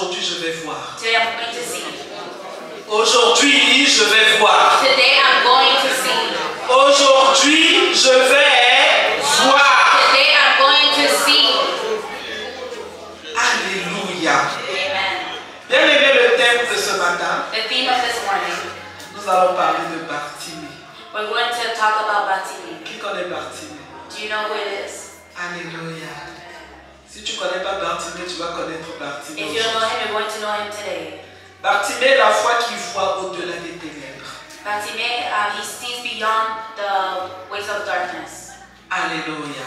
aujourd'hui je vais voir. Today I'm going to see. Aujourd'hui je vais voir. Today I'm going to see. Aujourd'hui je vais voir. Today I'm going to see. Alléluia. Amen. Bien aimé, le thème de ce matin, The theme of this morning, nous allons parler de Bartimée. we're going to talk about Bartimée. Qui connaît Bartimée? Do you know who it is? Alléluia. Si tu ne connais pas Bartimée, tu vas connaître Bartimée. If you don't know him, you're going to know him today. Bartimée, la foi qui voit au-delà des ténèbres. Bartimée, he sees beyond the ways of darkness. Alléluia.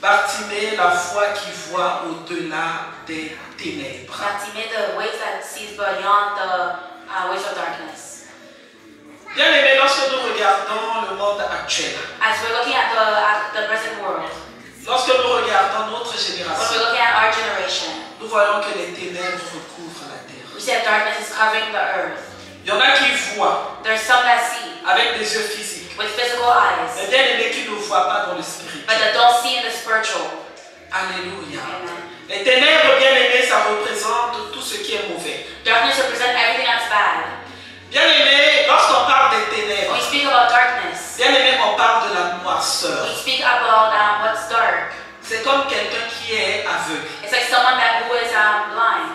Bartimée, la foi qui voit au-delà des ténèbres. Bartimée, the ways that sees beyond the ways of darkness. Bien aimé, lorsque nous regardons le monde actuel, As we're looking at the present world, lorsque nous regardons notre when génération, we're looking at our generation, nous voyons que les ténèbres recouvrent la terre. we see that darkness is covering the earth. Il y en a qui voient There's some that see avec des yeux physiques, with physical eyes, mais bien aimé qui ne voient pas dans le but spirituel. that don't see in the spiritual. Alléluia. Amen. Les ténèbres, bien aimés, ça représente tout ce qui est mauvais. Darkness represents everything that's bad. Bien aimé, lorsqu'on parle des ténèbres, When we speak about darkness, bien aimé, on parle de la noirceur. we speak about what's dark. C'est comme quelqu'un qui est aveugle. It's like someone who is blind.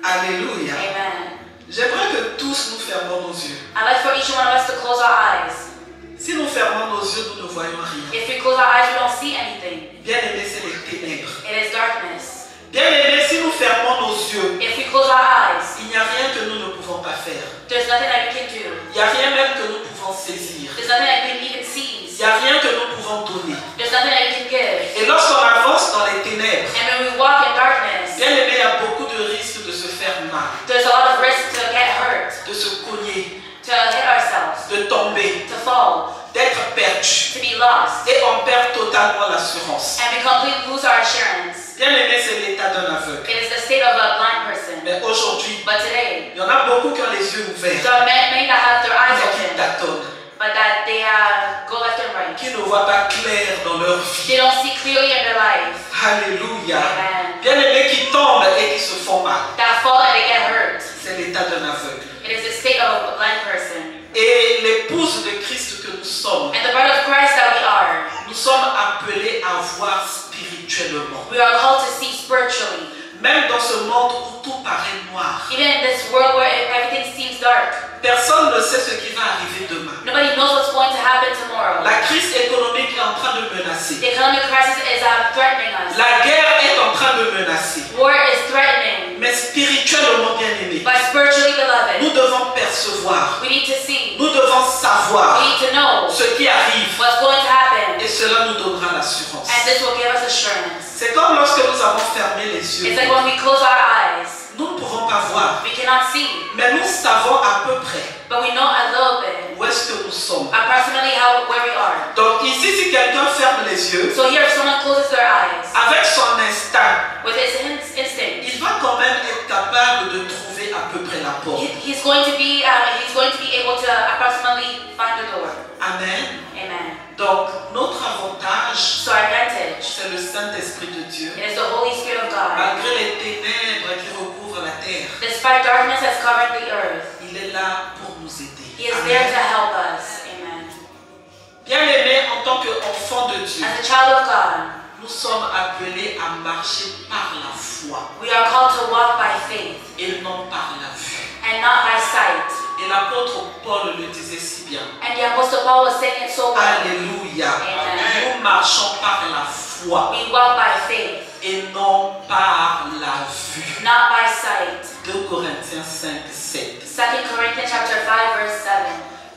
Alléluia. Amen. J'aimerais que tous nous fermons nos yeux. I'd like for each one of us to close our eyes. Si nous fermons nos yeux, nous ne voyons rien. If we close our eyes, we don't see anything. Bien aimé, c'est les ténèbres. It is darkness. Bien aimé, si nous fermons nos yeux, If we close our eyes, il n'y a rien que nous ne pouvons pas faire. there's nothing that we can do. Il n'y a rien même que nous pouvons saisir. There's nothing that we can even Il seize. n'y a rien que nous pouvons donner. There's nothing that we can give. Et lorsqu'on avance dans les ténèbres, And when we walk in darkness, bien aimé, il y a beaucoup de risques de se faire mal, there's a lot of risk to get hurt, de se cogner, to hit ourselves, de tomber, to fall, d'être perdu. to be lost, Et on perd totalement l'assurance. and we completely lose our assurance. Bien aimé, c'est l'état d'un aveugle. It is the state of a blind person. Mais aujourd'hui, But today, il y en a beaucoup qui ont les yeux ouverts, there are many that have their eyes mais qui open, tâtonnent, but that they go left and right. qui ne voient pas clair dans leur vie. They don't see clearly in their life. Alléluia. Amen. Bien aimé, qui tombent et qui se font mal. That fall and they get hurt. C'est l'état d'un aveugle. It is the state of a blind person. Et l'épouse de Christ que nous sommes, And the bride of Christ that we are, nous sommes appelés à voir spirituellement. we are called to see spiritually. Même dans ce monde où tout paraît noir, Even in this world where everything seems dark, personne ne sait ce qui va arriver demain. nobody knows what's going to happen tomorrow. La crise économique est en train de menacer. The economic crisis is threatening us. La guerre est en train de menacer. War is threatening. Mais spirituellement, bien aimé, But spiritually, beloved, nous devons percevoir, we need to see, nous devons savoir we need to know ce qui arrive. what's going to happen. Et cela nous donnera l'assurance. And this will give us assurance. C'est comme lorsque nous avons fermé les yeux. It's like when we close our eyes, Nous ne pouvons pas voir, we cannot see, mais nous savons à peu près but we know a little bit, où est-ce que nous sommes. approximately where we are. Donc ici, si quelqu'un ferme les yeux, So here, if someone closes their eyes, avec son instinct, with his instinct, il va quand même être capable de trouver à peu près la porte. he's going to be able to approximately find the door. Amen. Amen. Donc notre avantage, So our advantage, c'est le Saint-Esprit de Dieu. it is the Holy Spirit of God. Malgré les ténèbres qui recouvrent la terre, Despite darkness has covered the earth, il est là pour nous aider. He is Amen. there to help us. Amen. Bien aimé, en tant qu'enfant de Dieu, As a child of God, nous sommes appelés à marcher par la foi we are called to walk by faith et non par la vue. and not by sight. Et l'apôtre Paul le disait si bien. And the Apostle Paul was saying it so well. Alléluia. Amen. Nous marchons par la foi We walk by faith, et non par la vue. not by sight. 2 Corinthiens 5, 7. 2 Corinthians chapter 5, verse 7.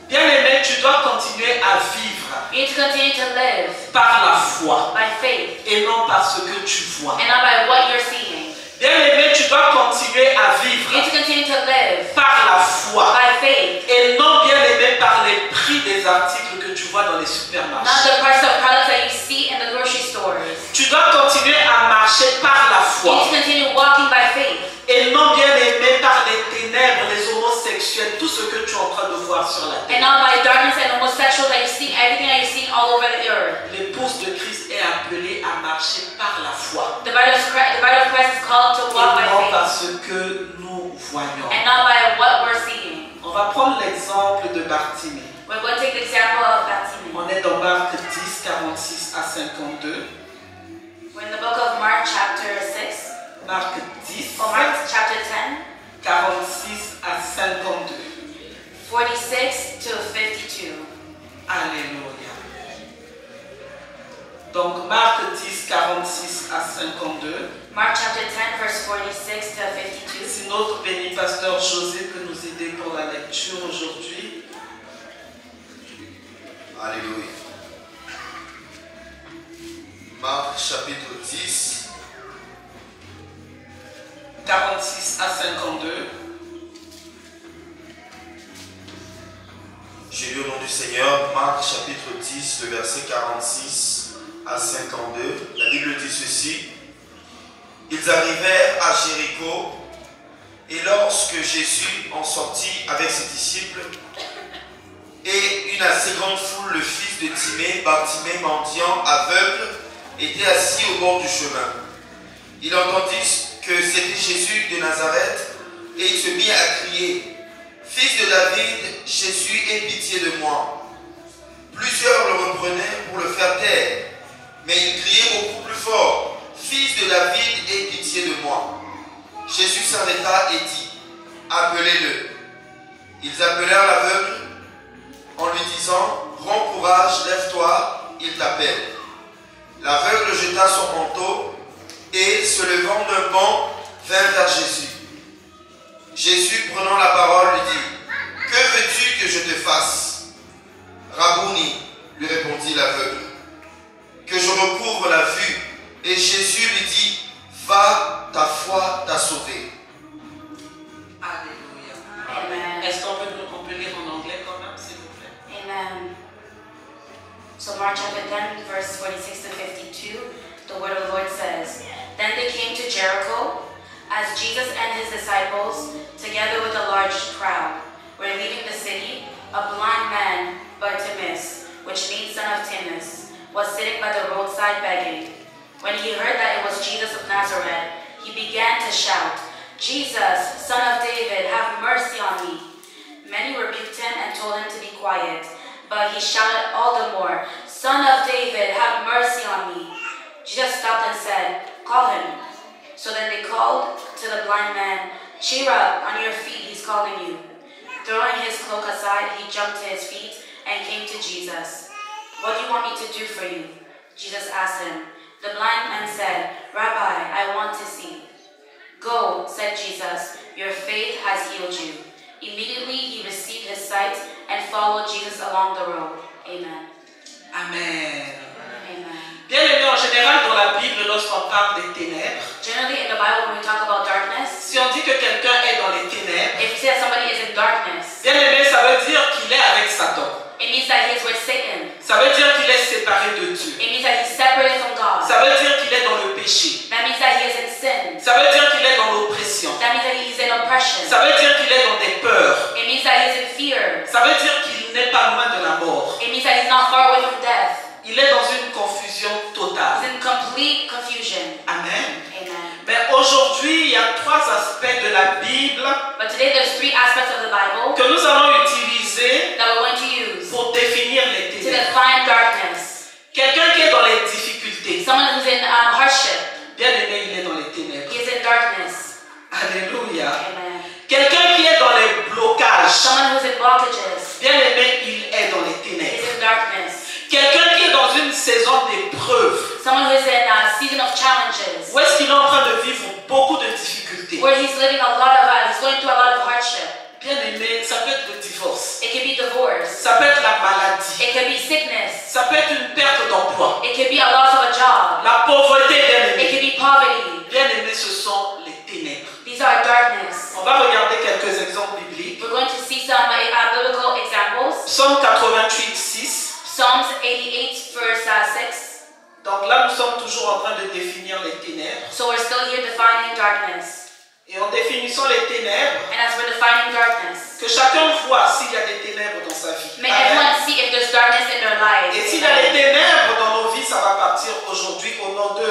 Bien aimé, tu dois continuer à vivre You need to continue to live par la foi by faith et non par ce que tu vois. and not by what you're seeing. Bien aimé, tu dois continuer à vivre You need to continue to live par la foi by faith, et non, bien aimé, par les prix des articles que tu vois dans les not supermarchés. the price of products that you see in the grocery stores. Tu dois continuer à marcher par la You foi need to continue walking by faith et non, bien aimé, par les ténèbres, les homosexuels, tout ce que tu es en train de voir sur la terre. and not by darkness and homosexuals that you see, everything that you see all over the earth. L'épouse de Christ est appelée à marcher marcher par la foi. The bride of Christ is called to Et walk by non par faith ce que nous voyons. and not by what we're seeing. On va prendre l'exemple de Bartimée. We're going to take the example of Bartimaeus. On est dans Marc 10, 46 à 52. We're in the book of Mark chapter 6, Marc 10, or Mark chapter 10, 46 à 52. 46 to 52. Alléluia. Donc Marc 10, 46 à 52. Mark chapter 10, verse 46 to 52. Si notre béni pasteur José peut nous aider pour la lecture aujourd'hui. Alléluia. Marc chapitre 10, 46 à 52. je lis au nom du Seigneur, Marc chapitre 10, le verset 46 à 52. La Bible dit ceci. Ils arrivèrent à Jéricho, et lorsque Jésus en sortit avec ses disciples, et une assez grande foule, le fils de Timée, Bartimée, mendiant, aveugle, était assis au bord du chemin. Il entendit que c'était Jésus de Nazareth, et il se mit à crier, « Fils de David, Jésus, aie pitié de moi. » Plusieurs le reprenaient pour le faire taire, mais il criait beaucoup plus fort, « Fils de David, aie pitié de moi. » Jésus s'arrêta et dit, « Appelez-le. » Ils appelèrent l'aveugle en lui disant, « Prends courage, lève-toi, il t'appelle. » L'aveugle jeta son manteau et, se levant d'un bond, vint vers Jésus. Jésus, prenant la parole, lui dit, « Que veux-tu que je te fasse ?» « Rabouni, lui répondit l'aveugle, « que je recouvre la vue. » Et Jésus lui dit, « Va, ta foi t'a sauvé. » Alléluia. Amen. Est-ce qu'on peut lire en anglais quand même, s'il vous plaît? Amen. So Mark chapter 10, verse 46 to 52, the word of the Lord says, Then they came to Jericho, as Jesus and his disciples, together with a large crowd, were leaving the city. A blind man, Bartimaeus, which means son of Timaeus, was sitting by the roadside begging. When he heard that it was Jesus of Nazareth, he began to shout, Jesus, son of David, have mercy on me. Many rebuked him and told him to be quiet, but he shouted all the more, Son of David, have mercy on me. Jesus stopped and said, Call him. So then they called to the blind man, Cheer up, on your feet, he's calling you. Throwing his cloak aside, he jumped to his feet and came to Jesus. What do you want me to do for you? Jesus asked him. The blind man said, Rabbi, I want to see. Go, said Jesus, your faith has healed you. Immediately he received his sight and followed Jesus along the road. Amen. Amen. Amen. Bien aimé, en général, dans la Bible, lorsqu'on parle des ténèbres, Generally in the Bible when we talk about darkness, si on dit que quelqu'un est dans les ténèbres, if you say that somebody is in darkness, bien aimé, ça veut dire qu'il est avec Satan. it means that he is with Satan. Ça veut dire qu'il est séparé de Dieu. It means that he's separated from God. Ça veut dire qu'il est dans le péché. That means that he is in sin. Ça veut dire qu'il est dans l'oppression. That means that he's in oppression. Ça veut dire qu'il est dans des peurs. It means that he's in fear. Ça veut dire qu'il n'est pas loin de la mort. It means that he's not far away from death. Il est dans une confusion He's totale. in complete confusion. Amen. Amen. Mais aujourd'hui, il y a trois aspects de la Bible But today there's three aspects of the Bible que nous allons utiliser that we're going to use pour définir les to ténèbres. define darkness. Quelqu'un qui est dans les difficultés. Someone who's in hardship, Bien aimé, il est dans les ténèbres. he is in darkness. Alléluia. Amen. Quelqu'un qui est dans les blocages. Someone who's in blockages, Bien aimé, il est dans les he is ténèbres. in darkness. Quelqu'un qui est dans une saison d'épreuve. Someone who's in a season of challenges, Où est-ce qu'il est en train de vivre beaucoup de difficultés? where he's living a lot of, he's going through a lot of hardship. Bien aimé, ça peut être le divorce. It could be divorce. Ça peut être la maladie. It could be sickness. Ça peut être une perte d'emploi. It could be a loss of a job. La pauvreté, bien It aimé. could be poverty. Bien aimé, ce sont les ténèbres. These are darkness. On va regarder quelques exemples bibliques. We're going to see some biblical examples. Psaume 88, 6. Psalms 88, verse 6. Donc là, nous sommes toujours en train de définir les ténèbres. So we're still here defining darkness. Et en définissant les ténèbres, And as we're defining darkness, que chacun voit s'il y a des ténèbres dans sa vie. may Amen. everyone see if there's darkness in their lives. Et s'il y a des ténèbres dans nos vies, ça va partir aujourd'hui au nom de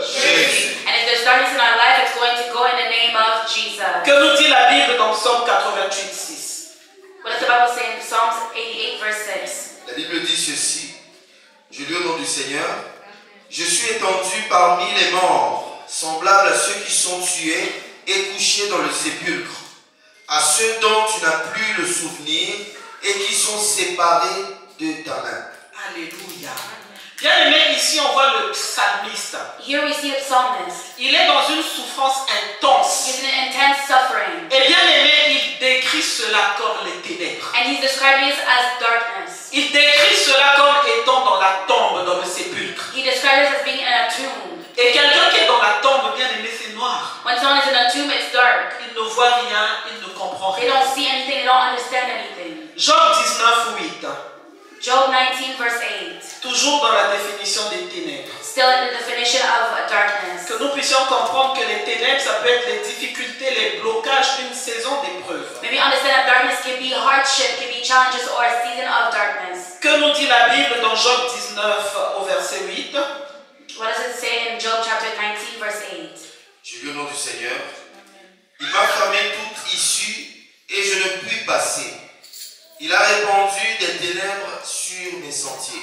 Jésus. And if there's darkness in our life, it's going to go in the name of Jesus. Que nous dit la Bible dans Psaume 88, 6? What does the Bible say in Psalms 88, verse 6? La Bible dit ceci. Je lis au nom du Seigneur. Je suis étendu parmi les morts, semblable à ceux qui sont tués et couchés dans le sépulcre, à ceux dont tu n'as plus le souvenir et qui sont séparés de ta main. Alléluia. Bien aimé, ici on voit le psalmiste. Here we see a psalmist. Il est dans une souffrance intense. He's in intense suffering. Et bien aimé, il décrit cela comme les ténèbres. And he's describing this as darkness. Il décrit cela comme étant dans la tombe, dans le sépulcre. He describes it as being in a tomb. Et quelqu'un qui est dans la tombe, bien aimé, c'est noir. When someone is in a tomb, it's dark. Il ne voit rien, il ne comprend They rien. don't see anything, they don't understand anything. Job 19, 8. Job 19, verse 8. Toujours dans la définition des ténèbres. Still in the definition of darkness. Que nous puissions comprendre que les ténèbres, ça peut être les difficultés, les blocages d'une saison d'épreuve. Maybe understand that darkness can be hardship, can be challenges, or a season of darkness. Que nous dit la Bible dans Job 19 au verset 8? What does it say in Job chapter 19, verse 8? Je lis au nom du Seigneur. Il m'a fermé toute issue et je ne puis passer. Il a répandu des ténèbres sur mes sentiers.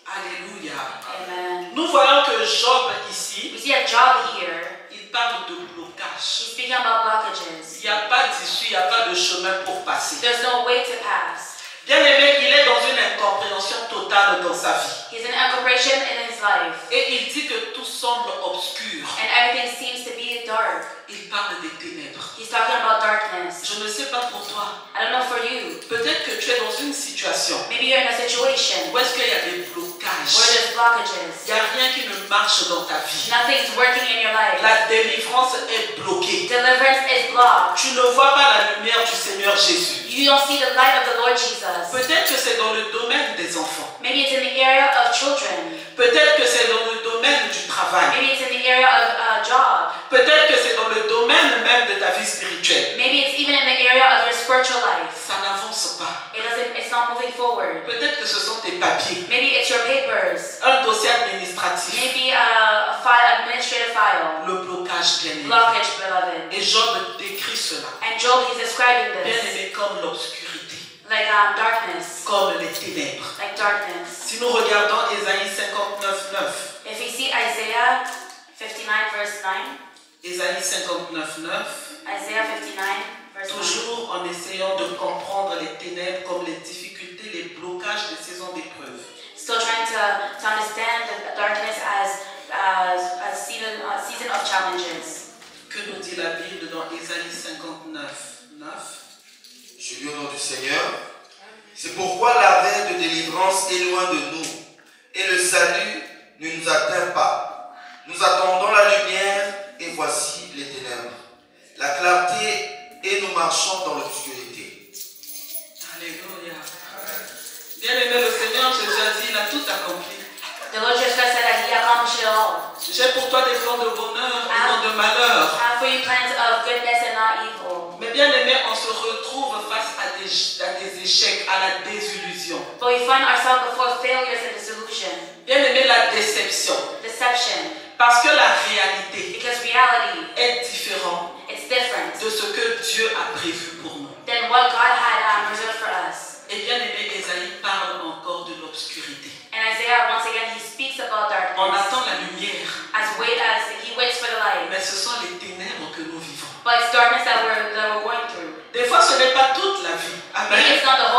Alléluia. Amen. Nous voyons que Job ici, We see a Job here. il parle de blocage. He's speaking about blockages. Il n'y a pas d'issue, il n'y a pas de chemin pour passer. There's no way to pass. Bien aimé, il est dans une incompréhension totale dans sa vie. He's in incomprehension in his life. Et il dit que tout semble obscur. And everything seems to be dark. Il parle des ténèbres. He's talking about darkness. Je ne sais pas pour toi. I don't know for you. Peut-être que tu es dans une situation Maybe you're in a situation où est-ce qu'il y a des where blocages. there's Il blockages. n'y a rien qui ne marche dans ta vie. Nothing's working in your life. La délivrance est bloquée. Deliverance is blocked. Tu ne vois pas la lumière du Seigneur Jésus. You don't see the light of the Lord Jesus. Peut-être que c'est dans le domaine des enfants. Maybe it's in the area of children. Peut-être que c'est dans le domaine du travail. Maybe it's in the area of job. Peut-être que c'est dans le domaine même de ta vie spirituelle. Maybe it's even in the area of your spiritual life. Ça n'avance pas. It's not moving forward. Peut-être que ce sont tes papiers. Maybe it's your papers. Un dossier administratif. Maybe a file, administrative file. Le blocage, bien aimé. Blockage, beloved. Et Job décrit cela. And Job, he's describing Bien this aimé, comme l'obscurité. like darkness. Comme les ténèbres. Like darkness. Si nous regardons Ésaïe 59, 9. If you see Isaiah 59, verse 9. Ésaïe 59, 9. Isaiah 59, verse 9. Toujours en essayant de comprendre les ténèbres comme les difficultés, les blocages des saisons d'épreuve. Still trying to understand the darkness as a season of challenges. Que nous dit la Bible dans Ésaïe 59, 9? Je lis au nom du Seigneur. C'est pourquoi l'arrêt de délivrance est loin de nous et le salut ne nous atteint pas. Nous attendons la lumière et voici les ténèbres. La clarté et nous marchons dans l'obscurité. Alléluia. Bien aimé, le Seigneur Jésus a dit, il a tout accompli. The Lord Jesus Christ said that He accomplished it all. J'ai pour toi des plans de bonheur et non de malheur. I have for you plans of goodness and not evil. Mais bien aimé, on se retrouve face à des échecs, à la désillusion. But we find ourselves before failures and disillusion, Bien aimé, la déception. deception. Parce que la réalité Because reality, est différente it's different de ce que Dieu a prévu pour nous. than what God had reserved for us. Et bien aimé, Ésaïe parle encore de l'obscurité. And Isaiah, once again, he speaks about On darkness attend la lumière, as he waits for the light. mais ce sont les ténèbres que nous vivons. But it's darkness that we're going through. Des fois, ce n'est pas toute la vie. Maybe Amen. it's not our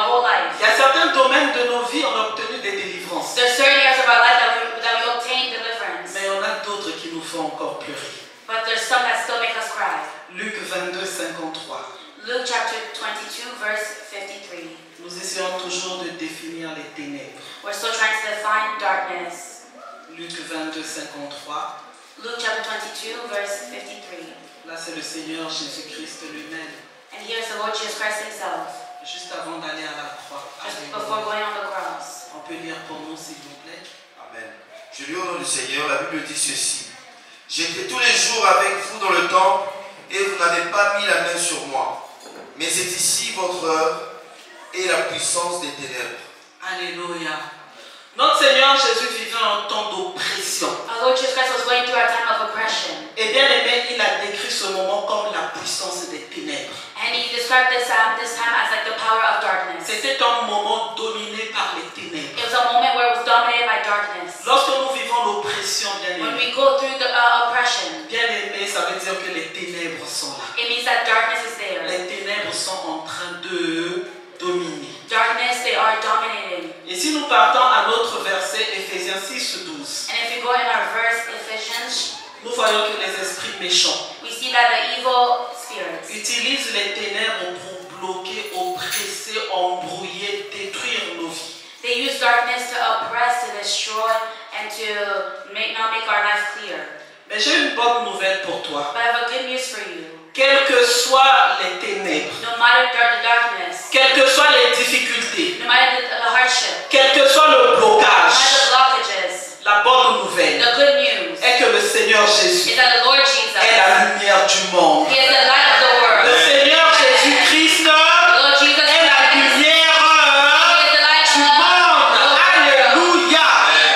whole life. Il y a certains domaines de nos vies, on a obtenu des délivrances. There's certain areas of our life that we obtain deliverance. Mais on a d'autres qui nous font encore pleurer. But there's some that still make us cry. Luc 22, 53. Luke chapter 22, verse 53. Nous essayons toujours de définir les ténèbres. We're still trying to define darkness. Luc 22, 53. Luke chapter 22, verse 53. Là, c'est le Seigneur Jésus-Christ lui-même. And here's the Lord Jesus Christ himself, Juste avant d'aller à la croix. just before going on the cross. On peut lire pour nous, s'il vous plaît. Amen. Je lis au nom du Seigneur, la Bible dit ceci. J'étais tous les jours avec vous dans le temple et vous n'avez pas mis la main sur moi. Mais c'est ici votre heure et la puissance des ténèbres. Alléluia. Notre Seigneur Jésus vivait un temps d'oppression. Our Lord Jesus Christ was going through a time of oppression. Et bien aimé, il a décrit ce moment comme la puissance des ténèbres. And he described this time as like the power of darkness. C'était un moment dominé par les ténèbres. It was a moment where it was dominated by darkness. Lorsque nous vivons l'oppression, bien When aimé, we go through the oppression, ça veut dire que les ténèbres sont là. it means that darkness is there. Les ténèbres sont en train de dominer. Darkness, they are dominating. Et si nous partons à notre verset, Éphésiens 6:12, And if you go in our verse, Ephesians, nous voyons que les esprits méchants we see that the evil spirits utilisent les ténèbres pour bloquer, oppresser, embrouiller, détruire nos vies. they use darkness to oppress, to destroy, and to not make our life clear. Mais j'ai une bonne nouvelle pour toi. But I have a good news for you. Quelles que soient les ténèbres, No matter the darkness, quelles que soient les difficultés, no matter the hardship, quel que soit le no blocage, matter the blockages, la bonne nouvelle the good news est que le Seigneur Jésus is that the Lord Jesus, est la lumière du monde. He is the light of the world. Le Seigneur Jésus-Christ The Lord Jesus est la Christ, lumière He is the light du of monde. the world. Alléluia.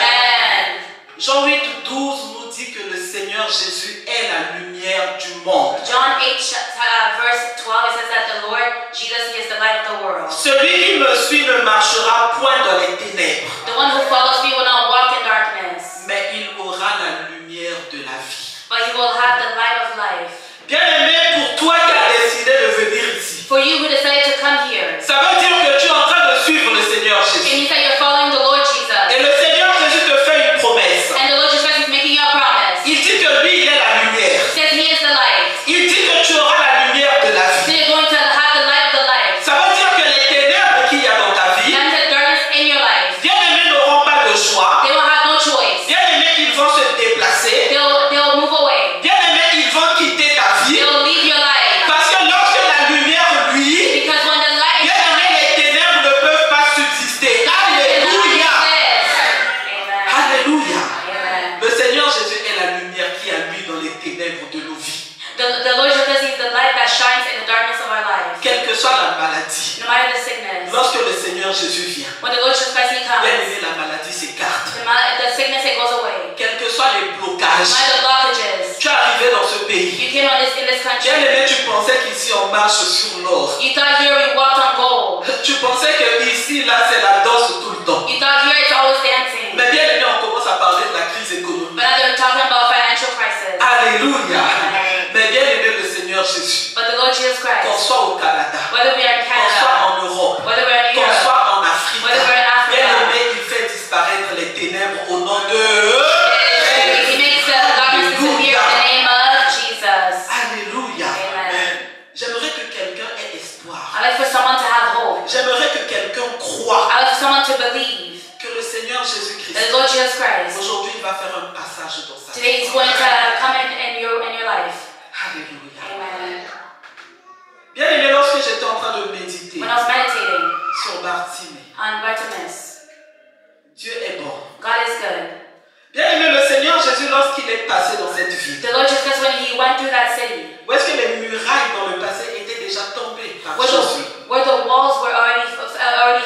Amen. Jean 8:12 nous dit que le Seigneur Jésus est la lumière du monde. John 8, verse 12, it says that the Lord Jesus is the light of the world. Celui qui me suit ne marchera point dans les ténèbres, The one who follows me will not walk in darkness, mais il aura la lumière de la vie. but he will have the light of life. Bien-aimé, pour toi qui as décidé de venir ici, For you who decided to come here, ça veut dire que tu es en train de suivre le Seigneur it Jésus. means that you're following the Lord Jesus. Et le Seigneur Jésus te fait une promesse. And the Lord Jesus Christ is making you a promise. Il dit que lui, il est la lumière. He says he is the light. Il dit que tu auras la lumière de la So vie. you're going to have the light of the light. Ça veut dire que les ténèbres qu'il y a dans ta vie, And the darkness in your life, bien-aimés n'auront pas de choix. they will have no choice. Bien-aimés, ils vont se déplacer. They'll move away. Bien-aimés, ils vont quitter ta vie. They'll leave your life. Parce que lorsque la lumière luit, Because when the light bien-aimés, les ténèbres ne peuvent pas subsister. Alléluia. Amen. Alléluia. Amen. Le Seigneur Jésus est la lumière qui allume dans les ténèbres de nos vies. The Lord Jesus is the light that shines in the darkness of our life. Quelle que soit la maladie, No matter the sickness. lorsque le Seigneur Jésus vient, When the Lord Jesus Christ He comes, bien-aimés, la maladie s'écarte. the sickness it goes away. Quels que soient les No blocages, matter the blockages. tu es arrivé dans ce pays. You came in this country. Bien-aimé, tu pensais qu'ici on marche sur l'or. You thought here we walked on gold. Tu pensais que ici, là, c'est la danse tout le temps. You thought here it's always dancing. Mais bien-aimé, on commence à parler de la crise économique. But now they're talking about financial crisis. Alléluia. Mais bien-aimé, le Seigneur Jésus, But the Lord Jesus qu'on Christ, soit au Canada, whether we are in qu'on soit Canada, en Europe, whether we're in qu'on Europe, soit en Afrique, whether we're in Africa, bien-aimé, il fait disparaître les ténèbres au nom de... He makes the darkness disappear in the name of Jesus. Alléluia. Amen. J'aimerais que quelqu'un ait espoir. I like for someone to have hope. J'aimerais que quelqu'un croie I like for someone to believe que le Seigneur Jésus-Christ, that the Lord Jesus Christ, aujourd'hui, il va faire un passage dans sa vie. today He's going to come in your life. Alléluia. Amen. Bien aimé, lorsque j'étais en train de méditer When I was meditating sur Bartimée, on Bartimaeus, Dieu est bon. God is good. Bien aimé, le Seigneur Jésus, lorsqu'il est passé dans cette ville, The Lord Jesus Christ, when He went through that city, où est-ce que les murailles dans le passé étaient déjà tombées par where Jésus? the walls were already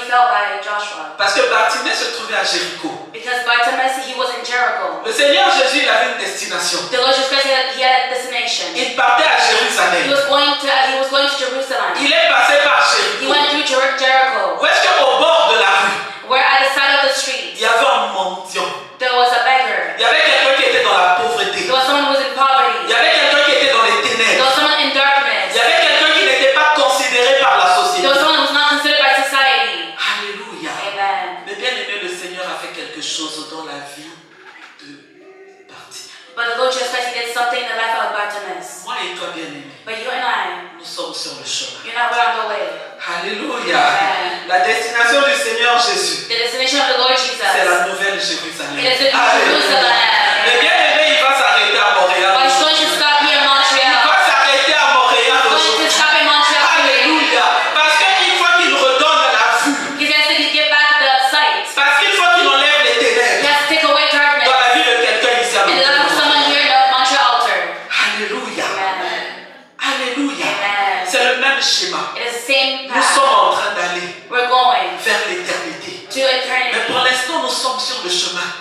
fell by Joshua. Parce que Bartimée se trouvait à Jéricho. Because Bartimaeus, he was in Jericho. Le Seigneur Jésus, il avait une destination. The Lord Jesus Christ, he had a destination. Il partait à He Jérusalem. was going to Jerusalem. Il est passé par He Jéricho. went through Jericho, Où est-ce qu'au bord de la rue, where at the side of the street il y avait un mendiant. there was a beggar. Il y avait quelqu'un qui était dans la pauvreté. There was someone who was in Il poverty. y avait quelqu'un qui était dans les There ténèbres. was someone in Il darkness. y avait quelqu'un qui n'était pas considéré par la There société. was someone who was not considered by society. Alléluia. Amen. Mais bien aimé, le Seigneur a fait quelque chose dans la vie de Bartimée. But the Lord Jesus Christ, He did something in the life of Bartimaeus. Moi et toi, bien aimé, But you and I, nous sommes sur le chemin. you're not on the way. Alléluia. Amen. La destination du Seigneur Jésus, The destination of the Lord Jesus. c'est la nouvelle Jérusalem. It is the New Alléluia. Jerusalem. Mais bien aimé, il va s'arrêter à Montréal. But He's going to stop here in Il Montreal. va s'arrêter à Montréal He's going to aujourd'hui. stop in Montreal. Alléluia. Parce qu'il faut qu'il redonne la vue. He has to give back the sight. Parce qu'il faut qu'il enlève les He ténèbres has to take away darkness. dans la vie de quelqu'un ici à In the life of Montréal. someone here in the Montreal altar. Alléluia. Amen. Alléluia. Amen. C'est le même schéma. It is the same Nous path. sommes en train d'aller We're going vers l'éternité. to eternity. Mais pour l'instant, nous sommes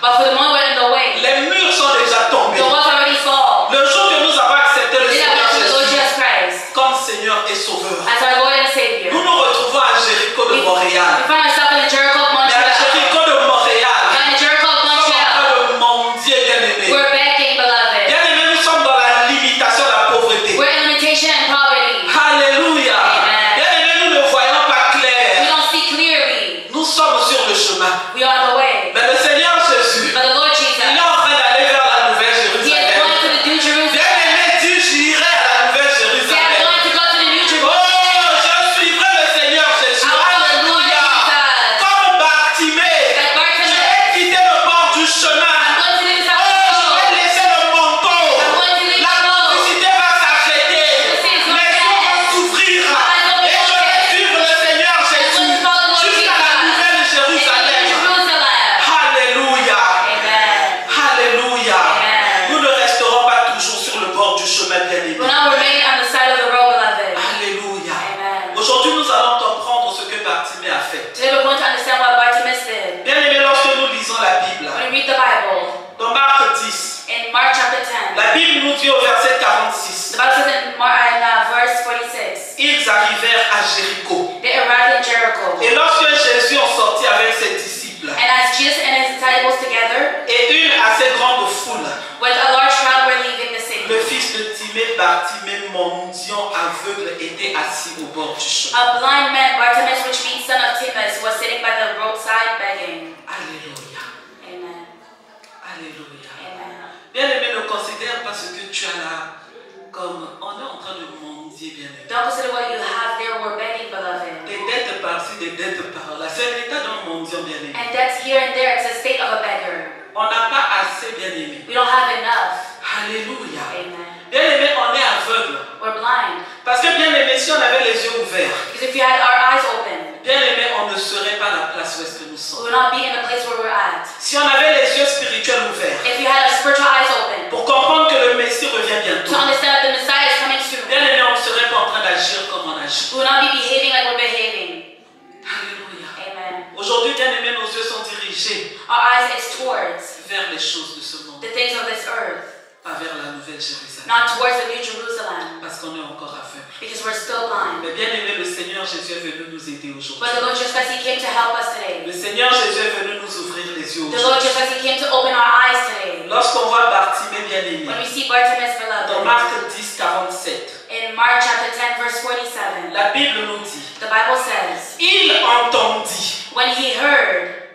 But for the moment we're in the way, les murs sont déjà tombés. the walls already fall. Le jour que nous avons accepté le The day that we Seigneur accept the Lord Jésus Jesus Christ comme Seigneur et Sauveur, as our Lord and Savior, nous nous retrouvons à Jéricho de we Montréal. find ourselves in the Jericho of Mais à Montreal. Jéricho de Montréal, And the Jericho of nous sommes en Montreal, train de mendier, bien-aimés. we're begging, beloved. Bien-aimés, nous sommes dans la limitation, la pauvreté. We're in limitation and poverty. Alléluia. Amen. Bien-aimés, nous ne voyons pas We clair. don't see clearly. Nous sommes sur le chemin. We are on the way. Mais le Seigneur Jésus, But the Lord il Jesus, est en train d'aller vers la Nouvelle He is Jérusalem. going to the New Jerusalem. Bien-aimé, dis, j'irai à la Nouvelle He is Jérusalem. going to go to the New Oh, Jerusalem. je suivrai le Seigneur Jésus. I will the Lord Alléluia. Jesus. Comme Bartimée, Like je Bartimaeus, vais quitter le bord du chemin. I'm going to leave this Oh, out je of vais laisser le manteau. I'm going to leave La the road. publicité va s'arrêter. This is Les my yeux vont bed. s'ouvrir. My eyes will be Et je vais open. suivre le Seigneur Jésus going to follow the Lord jusqu'à la Jesus. Nouvelle Jérusalem. Jerusalem. Alléluia. Amen. Alléluia. Amen. Nous ne resterons pas toujours sur le bord du chemin, bien-aimé. We'll not remain on the side of the road, beloved. Alléluia. Amen. Aujourd'hui, nous allons comprendre ce que Bartimée a fait. Today we're going to understand what Bartimaeus did. Bien-aimé, lorsque nous lisons la Bible, When we read the Bible, dans Marc 10, in Mark chapter 10, la Bible nous dit au verset 46, the Bible says in verse 46, ils arrivèrent à Jéricho. they arrived in Jericho. Et lorsque Jésus en sortit avec ses disciples And as Jesus and his disciples together, et une assez grande foule, with a large crowd were leaving the city, le fils de Timée, Bartimée, mendiant aveugle, était assis au bord du chemin. a blind man, Bartimaeus, which means son of Timaeus, was sitting by the roadside begging. Alléluia. Amen. Alléluia. Amen. Bien-aimé, ne considère pas ce que tu as là comme on est en train de mendier, bien-aimé. Don't consider what you have there, we're begging, beloved. Des dettes par-ci, des dettes par-là. C'est l'état d'un mendiant, bien-aimé. And that's here and there, it's a state of a beggar. On n'a pas assez, bien-aimé. We don't have enough. Alléluia. Amen. Bien-aimé, on est aveugle. We're blind. Parce que, bien-aimé, si on avait les yeux ouverts, Because if you had our eyes open, bien-aimé, on ne serait pas à la place où est-ce que nous we sommes. would not be in the place where we're at. Si on avait les yeux spirituels ouverts, If you had our spiritual eyes open, pour comprendre que le Messie revient bientôt, to understand that the Messiah is coming soon, bien-aimé, on ne serait pas en train d'agir comme on agit. we will not be behaving like we're behaving. Alléluia. Amen. Aujourd'hui, bien-aimé, nos yeux sont dirigés Our eyes is towards vers les choses de ce monde, the things of this earth, pas vers la Nouvelle Jérusalem. not towards the New Jerusalem, Parce qu'on est encore aveugle. because we're still blind. Mais bien-aimé, le Seigneur Jésus est venu nous aider aujourd'hui. But the Lord Jesus Christ, He came to help us today. Le Seigneur Jésus est venu nous ouvrir les yeux The Lord aujourd'hui. Jesus Christ, He came to open our eyes today. Lorsqu'on voit Bartimée, bien-aimé, When we see Bartimaeus, dans beloved, Marc 10, 47, in Mark chapter 10, verse 47, la Bible nous dit, the Bible says, il entendit. when he heard,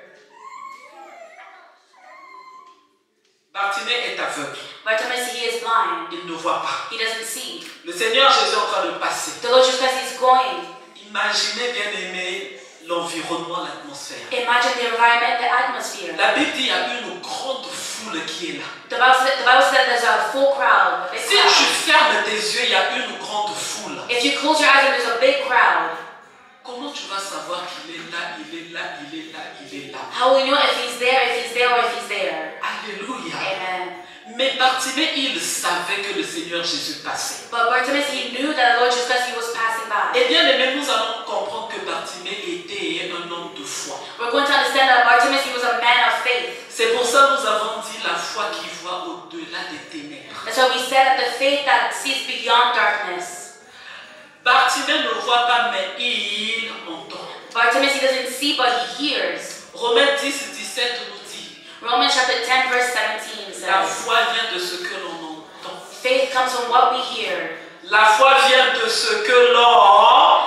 Bartimée est aveugle. Bartimaeus, he is blind. Il ne voit pas. He doesn't see. Le Seigneur Jésus est en train de passer. The Lord Jesus Christ is going. Imaginez, bien-aimé, l'environnement, l'atmosphère. Imagine the environment, the atmosphere. La Bible dit qu'il y a une grande foule qui est là. The Bible says that there's a full crowd, a big Si crowd. tu fermes tes yeux, il y a une grande foule. If you close your eyes and there's a big crowd, Comment tu vas savoir qu'il est là, il est là, il est là, il est là? how will you know if he's there, or if he's there? Alléluia. Amen. Mais Bartimée, il savait que le Seigneur Jésus passait. But Bartimaeus, he knew that the Lord Jesus Christ, he was passing by. Et bien aimé, nous allons comprendre que Bartimée était un homme de foi. We're going to understand that Bartimaeus, he was a man of faith. C'est pour ça que nous avons dit la foi qui voit au-delà des ténèbres. That's why we said that the faith that sees beyond darkness. Bartimée ne voit pas, mais il entend. Bartimaeus, he doesn't see, but he hears. Romains 10, 17 nous dit, Romans chapter 10, verse 17 la says, foi vient de ce que l'on entend. faith comes from what we hear. La foi vient de ce que l'on...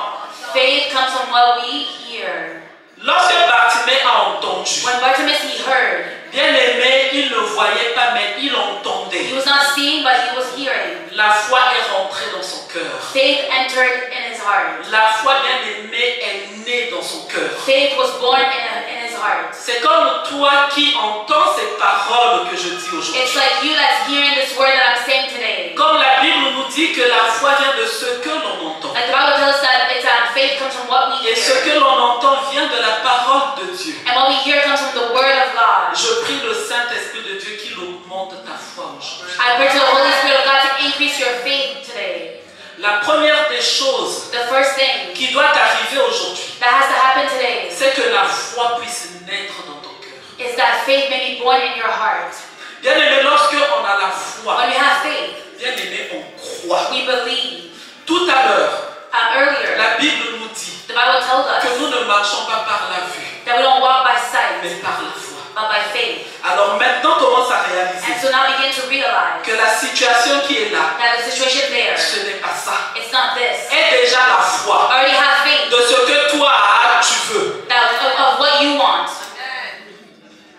Faith comes from what we hear. Lorsque Bartimée a entendu, When Bartimaeus, he heard, bien aimé, il ne voyait pas, mais il entendait. he was not seeing, but he was hearing. La foi est rentrée dans son cœur. Faith entered in his heart. La foi, bien aimée, est née dans son cœur. Faith was born in his heart. C'est comme toi qui entends ces paroles que je dis aujourd'hui. It's like you that's hearing this word that I'm saying today. Comme la Bible nous dit que la foi vient de ce que l'on entend. Like the Bible tells us that faith comes from what we Et ce hear. que l'on entend vient de la parole de Dieu. And what we hear comes from the word of God. Je prie le Saint-Esprit de Dieu qu'il augmente ta foi aujourd'hui. I pray to the Holy Spirit of God to increase your faith today. La première des choses The first thing qui doit arriver aujourd'hui, that has to happen today c'est que la foi puisse naître dans ton cœur. is that faith may be born in your heart. Bien-aimé, lorsque on a la foi, When we have faith, bien-aimé, on croit. we believe. Tout à l'heure, Earlier, la Bible nous dit the Bible tells que us nous ne marchons pas par la vue, that we don't walk by sight, mais par la foi. but by faith. Alors maintenant, commence à And réaliser so now begin to realize que la situation qui est là, that the situation there, ce n'est pas ça. it's not this. Est déjà la foi Already have faith de ce que toi tu veux. that of what you want.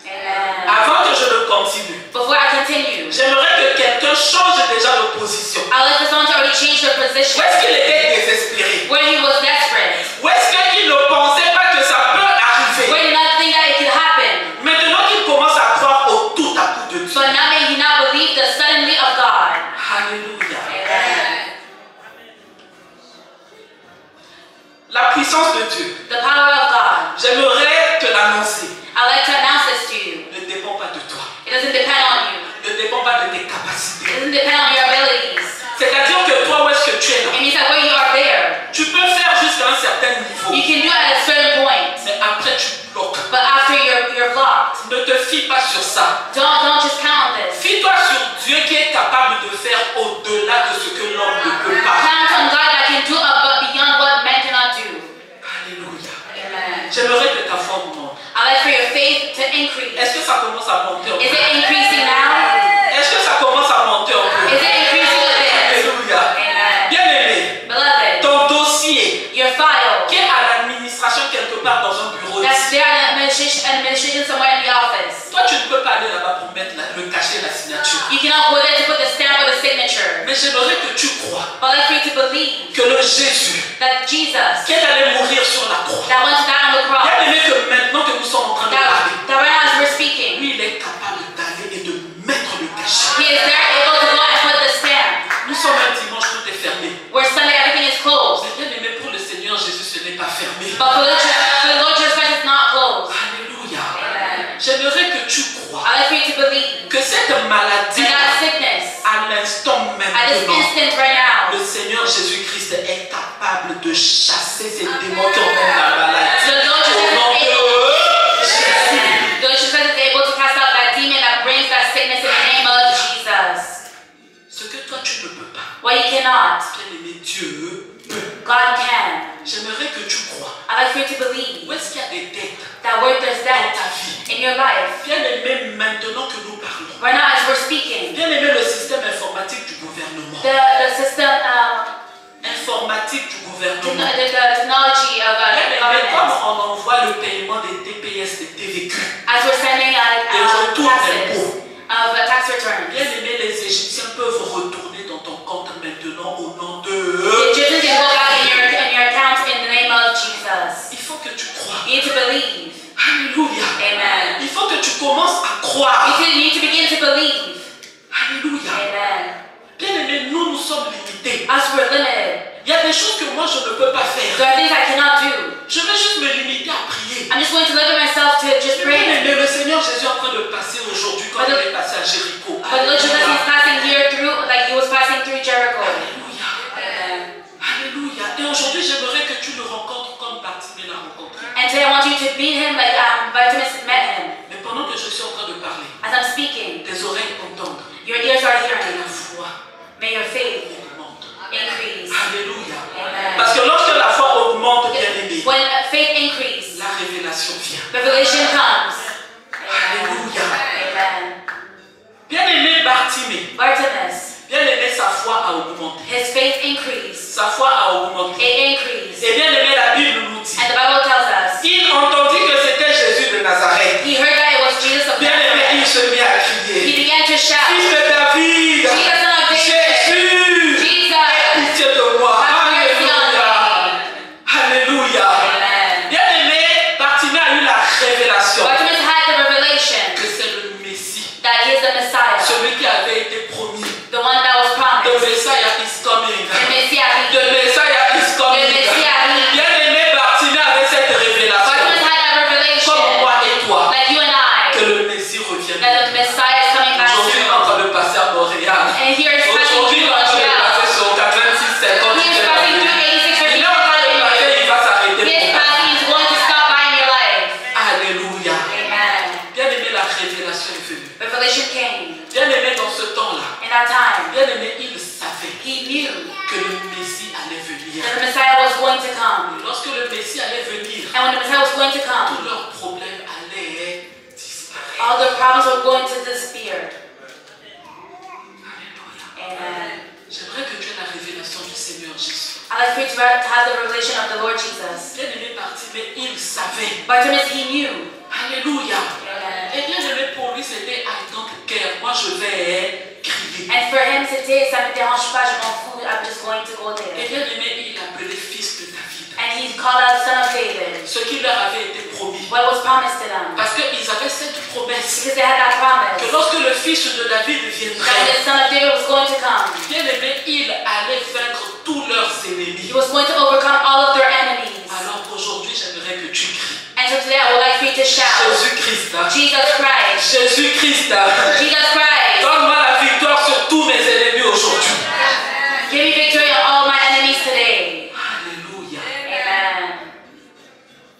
Amen. Avant que je ne continue, Before I continue, j'aimerais que quelqu'un change déjà de position. I'd like for someone to already change their Où position. est-ce qu'il était désespéré? Where he was desperate. Où est-ce qu'il ne pensait pas que ça peut arriver? Where he did not think that it could happen. Maintenant qu'il commence à croire au tout à coup de Dieu. But now may he not believe the suddenly of God. Alléluia. Amen. La puissance de Dieu, The power of God. j'aimerais te l'annoncer, I'd like to announce this to you. ne dépend pas de toi. It doesn't depend on you. Ne dépend pas de tes It capacités. doesn't depend on your abilities. C'est-à-dire que toi, où est-ce que tu es là? It means that where you are there, Tu peux faire jusqu'à un certain niveau. you can do it at a certain point. Mais après, tu bloques. But after you're blocked, Ne te fie pas sur ça. don't just count on this. Fie-toi sur Dieu qui est capable de faire au-delà de ce que l'homme ne peut pas. Count on God that can do beyond what man cannot do. Alléluia. Amen. J'aimerais que ta foi monte. I'd like for your faith to increase. Est-ce que ça commence à monter un Is peu? it increasing now? Est-ce que ça commence à monter un peu? Is it increasing a bit? Alléluia. Amen. Bien-aimé, Beloved, ton dossier your file qui est à l'administration quelque part dans un bureau that's ici. there at administration somewhere in the office. Toi, tu ne peux pas aller là-bas pour mettre le cachet, la signature. You cannot go there to put the stamp or the signature. Mais j'aimerais que tu crois But I'd like for you to believe que le Jésus that Jesus qui est allé mourir sur la croix, that went to die on the cross, bien-aimé, que maintenant que nous sommes en train de parler, that right now as we're speaking, lui, il est capable d'aller et de mettre le cachet. he is there able to go and put the stamp. Nous sommes un dimanche, tout est fermé. Where Sunday everything is closed. Mais bien-aimé, pour le Seigneur Jésus, ce n'est pas fermé. But for the Lord Jesus Christ, it's not closed. Alléluia. Amen. J'aimerais que tu crois I'd like for you to believe que cette maladie, that sickness, à l'instant at this maintenant, instant right now, le Seigneur Jésus-Christ est capable de chasser ces démons qui emmènent la maladie. the Lord Jesus Au nom Christ is de Jésus. the Lord Jesus Christ is able to cast out that demon that brings that sickness in the name of Jesus. Ce que toi tu ne peux pas, What you cannot, bien-aimé, Dieu peut. God can. J'aimerais que tu crois. I'd like for you to believe Où est-ce qu'il y a des dettes that where there's dans death ta vie? in your life, Bien-aimé, maintenant que nous parlons, right now as we're speaking, bien-aimé, le système informatique du gouvernement, the system, informatique du gouvernement, the technology of bien-aimé, comme government, on envoie le paiement des TPS, des TVQ, as we're sending des retours taxes d'impôts, of tax returns. bien-aimé, les Égyptiens peuvent retourner dans ton compte maintenant au nom The de... Egyptians can go back in your account in the name of Jesus. Il faut que tu crois. You need to believe. Alléluia. Amen. Il faut que tu commences à croire. You need to begin to believe. Alléluia. Amen. Bien-aimé, nous sommes limités. As we're limited, Il y a des choses que moi je ne peux pas faire. there are things I cannot do. Je vais juste me limiter à prier. I'm just going to limit myself to just Bien-aimé, praying. le Seigneur Jésus est en train de passer aujourd'hui comme But il est passé à Jéricho. But Lord Jesus is passing here through, like he was passing through Jericho. Alléluia. Amen. Alléluia. Et aujourd'hui, j'aimerais que tu le rencontres comme Bartimée l'a rencontré. And today I want you to meet him like Bartimaeus met him. Mais pendant que je suis en train de parler, As I'm speaking, tes oreilles entendent your ears are que hearing. la foi May your faith augmente. increase. Alléluia. Amen. Parce que lorsque la foi augmente, bien aimé, When faith increases, la révélation vient. revelation comes. Alléluia. Amen. Bien aimé Bartimée, Bartimaeus, bien aimé, sa foi a augmenté. his faith increased. Sa foi a augmenté. It increased. Et bien aimé, la Bible nous dit, And the Bible tells us, il entendit que c'était Jésus de Nazareth. he heard that it was Jesus of Bien aimé, il Nazareth. se mit à He crier. began to shout, Fils de David, Jesus, son of David, Jésus, Jesus, pitié de moi. have mercy on Alléluia. me. Alléluia. Amen. Bien aimé, Bartimée a eu la révélation Bartimaeus had the revelation que c'est le Messie, that he is the Messiah, celui qui avait été promis. the one that was The promised. Messiah is coming. The Messiah, The Messiah is coming. The Messiah. Bien venir. that the Messiah was going to come. Lorsque le Messie allait venir, And when the Messiah was going to tous come, leurs problèmes allaient disparaître. all their problems were going to disappear. Alléluia. Amen. J'aimerais que tu aies la révélation du Seigneur Jésus. I'd like for you to have the revelation of the Lord Jesus. Bien-aimé Bartimée, il savait. Bartimaeus, he knew. Alléluia. Amen. Et bien-aimé pour lui, c'était I don't care. Moi, je vais crier. And for him, c'était, ça me dérange pas, je m'en fous, I'm just going to go Et there. bien-aimé, il appelait fils de David. And he called out son of David, Ce qui leur avait été promis. what was promised to them. Parce qu'ils avaient cette promesse Because they had that promise. que lorsque le fils de David That viendrait, the son of David was going to come. bien-aimé, il allait vaincre tous leurs ennemis. He was going to overcome all of their enemies. Alors aujourd'hui, j'aimerais que tu cries. And so today I would like for you to shout, Jésus-Christ, hein. Jesus Christ, Jésus-Christ, hein. Jesus Christ, Donne-moi la victoire sur tous mes ennemis aujourd'hui. give me victory on all my enemies today. Alléluia. Amen.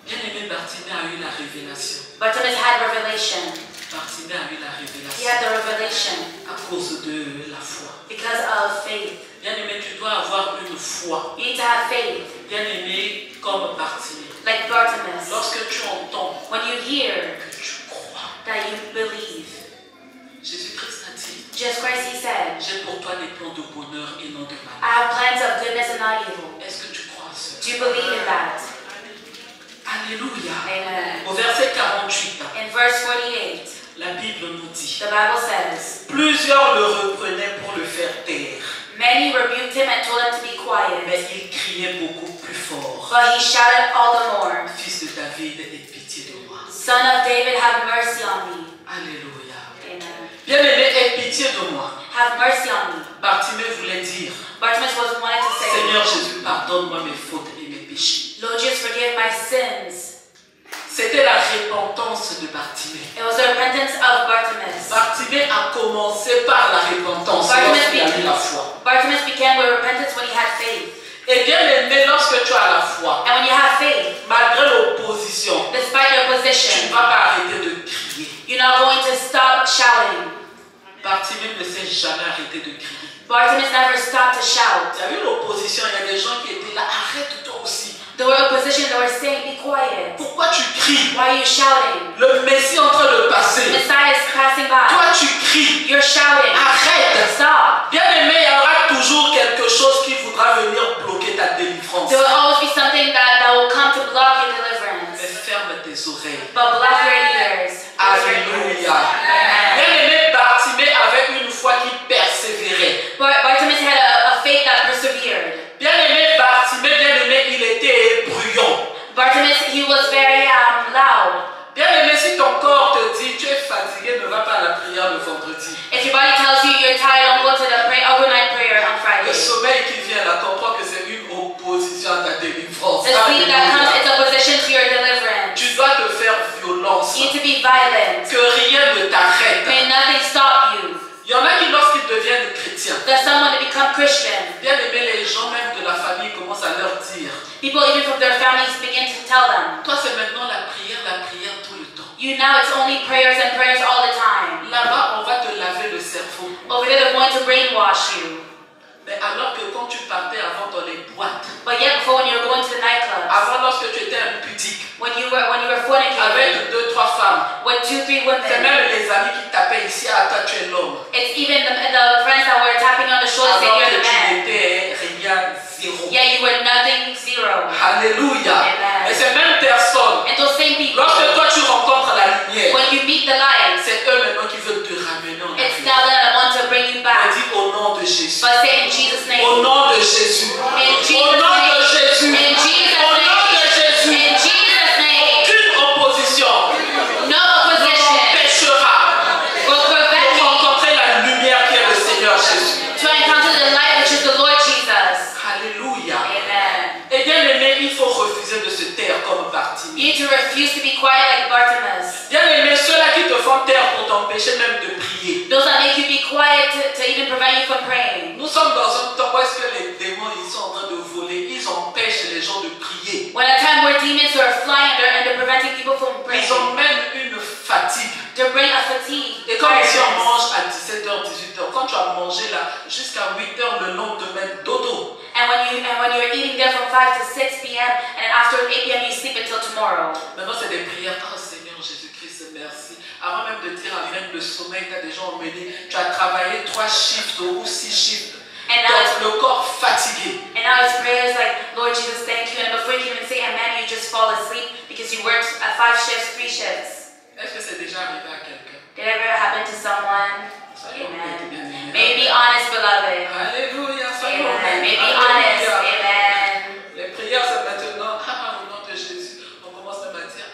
Bien-aimé, Bartimée a eu la révélation. Bartimaeus had revelation. Bartimée a eu la He révélation had the revelation à cause de la foi. because of faith. Bien-aimé, tu dois avoir une foi. You need to have faith, Bien-aimé, comme Bartimée. like Bartimaeus. Lorsque tu entends When you hear que tu crois, that you believe, Jésus-Christ a dit, Jesus Christ, he said, j'ai pour toi des plans de bonheur et non de I malheur. have plans of goodness and not evil. Est-ce que tu crois à cela? Do you believe in that? Alléluia. Amen. Au verset 48, In verse 48, la Bible nous dit, the Bible says, plusieurs le reprenaient pour le faire taire, many rebuked him and told him to be quiet, mais il criait beaucoup plus fort. but he shouted all the more, Fils de David, aie pitié de moi. Son of David, have mercy on me. Alléluia. Amen. Bien-aimé, aie pitié de moi. Have mercy on me. Bartimée voulait dire, Bartimaeus was wanted to say, Seigneur Jésus, pardonne-moi mes fautes et mes péchés. Lord Jesus, forgive my sins. C'était la repentance de Bartimée. It was the repentance of Bartimaeus. Bartimée a commencé par la repentance lorsqu'il a eu la foi. Bartimaeus began with repentance when he had faith. Et bien aimé, lorsque tu as la foi, And when you have faith, malgré l'opposition, despite your tu ne opposition, vas pas arrêter de crier. you're not going to stop shouting. Bartimée ne s'est jamais arrêté de crier. Bartimaeus never stopped to shout. Il y a eu l'opposition, il y a des gens qui étaient là, arrête-toi aussi. There were opposition, they were saying, be quiet. Pourquoi tu cries? Why are you shouting? Le Messie est en train de passer. Messiah is passing by. Toi tu cries. You're shouting. Arrête. Stop. Bien aimé, il y aura toujours quelque chose qui voudra venir bloquer ta délivrance. There will always be something that will come to block your Mais deliverance. ferme tes oreilles. But block your ears. Alléluia. Amen. Bien aimé, Bartimée avait une foi qui persévérait. Bartimaeus had a faith that persevered. Bien aimé, Bartimée, bien aimé, il était bruyant. Bartimaeus, he was very loud. Bien aimé, si ton corps te dit tu es fatigué, ne va pas à la prière le vendredi. If your body tells you you're tired, don't go to the overnight prayer on Le Friday. sommeil qui vient là, comprends que c'est une opposition à ta délivrance. The sleep that comes Alléluia. is opposition to your deliverance. Tu dois te faire violence. You need to be violent. Que rien ne t'arrête. May nothing stop you. Il y en a qui, lorsqu'ils deviennent chrétiens, There's someone to become Christian. bien aimé, les gens même de la famille commencent à leur dire, People even from their families begin to tell them, toi c'est maintenant la prière tout le temps. you now it's only prayers and prayers all the time. Là-bas, on va te laver le cerveau. Over there they're going to brainwash you. Mais alors que quand tu partais avant dans les boîtes, But yet before when you were going to the nightclubs, avant lorsque tu étais impudique, when you were fornicating avec 2, 3 femmes, with 2, 3 c'est women, même les amis qui tapaient ici, ah toi tu es l'homme. it's even the friends that were tapping on the shoulders saying Alors you're que the man. tu étais rien, zéro. Yeah, you were nothing, zero. Alléluia. Amen. Et ces mêmes personnes, And those same people, lorsque toi tu rencontres la lumière, when you meet the light, c'est eux maintenant qui veulent te ramener en it's arrière. now that I want to bring you On back. dit au nom de Jésus. But say in Jesus' name. Au nom de Jésus. In Jesus' Au nom de name. Jésus. In Jesus' Au nom de name. Jésus. In Jesus' name. Aucune opposition No ne opposition m'empêchera will prevent de me rencontrer la lumière qui est le Seigneur Jésus. to encounter the light which is the Lord Jesus. Alléluia. Amen. Et bien aimé, il faut refuser de se taire comme Bartimée. You need to refuse to be quiet like Bartimaeus. Bien aimé, ceux-là qui te font taire pour t'empêcher même de prier. Those that make you be quiet to even prevent you from praying. Nous sommes dans un temps où est-ce que les démons ils sont en train de voler, ils empêchent les gens de prier. When a time where demons are flying and they're preventing people from praying. Ils ont même une fatigue. To bring a fatigue. Et comme ici on tiredness. mange à 17h, 18h, quand tu as mangé là jusqu'à 8h le lendemain, dodo. And And when you're eating there from 5 to 6 p.m. and then after 8 p.m. you sleep until tomorrow. Maintenant, c'est des prières. Oh Seigneur Jésus-Christ, merci. Avant même de dire à même le sommeil, tu as déjà emmené. Tu as travaillé 3 shifts ou 6 shifts. And now, Donc, le corps fatigué. and now it's prayers like, Lord Jesus, thank you. And before you can even say amen, you just fall asleep because you worked 5 shifts, 3 shifts. Est-ce que c'est déjà arrivé à quelqu'un? Did it ever happen to someone? Soyons honnêtes, bien aimés. May be honest, beloved. Alléluia, soyons Amen. honnêtes. May be honest. Alléluia. Amen. Les prières, c'est maintenant, au nom de Jésus, on commence même à dire,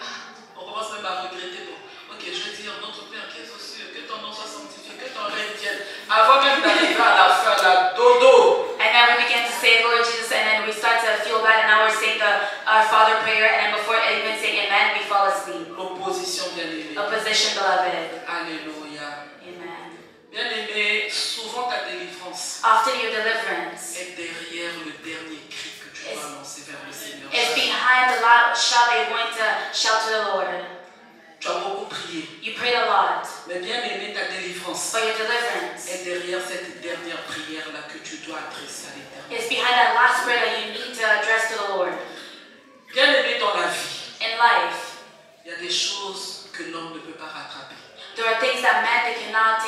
on commence même à regretter. Bon, ok, je vais dire, notre Père qui est aux cieux, que ton nom soit sanctifié, que ton règne vienne. Avant même d'arriver à la fin, la dodo. And then we begin to say, Lord Jesus, and then we start to feel bad, and now we're saying our Father prayer, and then before even saying amen, we fall asleep. L'opposition, bien aimée. Opposition, beloved. Alléluia. Amen. Bien aimé, souvent ta délivrance Often your deliverance est derrière le dernier cri que tu dois lancer vers le Seigneur. is behind the loud shout that you're going to shout to the Lord. Tu as beaucoup prié, You prayed a lot, mais bien aimé, ta délivrance but your deliverance est derrière cette dernière prière-là que tu dois adresser à l'Éternel. is behind that last prayer that you need to address to the Lord. Bien aimé, dans la vie, In life, il y a des choses que l'homme ne peut pas rattraper. there are things that men they cannot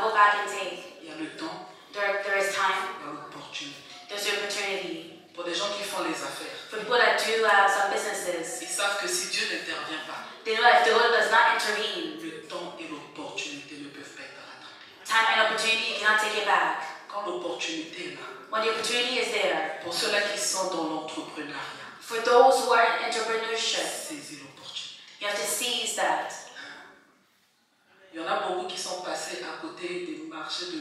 go back and take. Il y a le temps, There is time, il y a l'opportunité. there's the opportunity. Pour des gens qui font les affaires, For people that do some businesses, ils savent que si Dieu n'intervient pas, they know that if the Lord does not intervene, le temps et l'opportunité ne peuvent pas être rattrapés. time and opportunity, you cannot take it back. Quand l'opportunité est là, When the opportunity is there, pour ceux-là qui sont dans l'entrepreneuriat, for those who are in entrepreneurship, saisis l'opportunité. you have to seize that. Il y en a beaucoup qui sont passés à côté des marchés de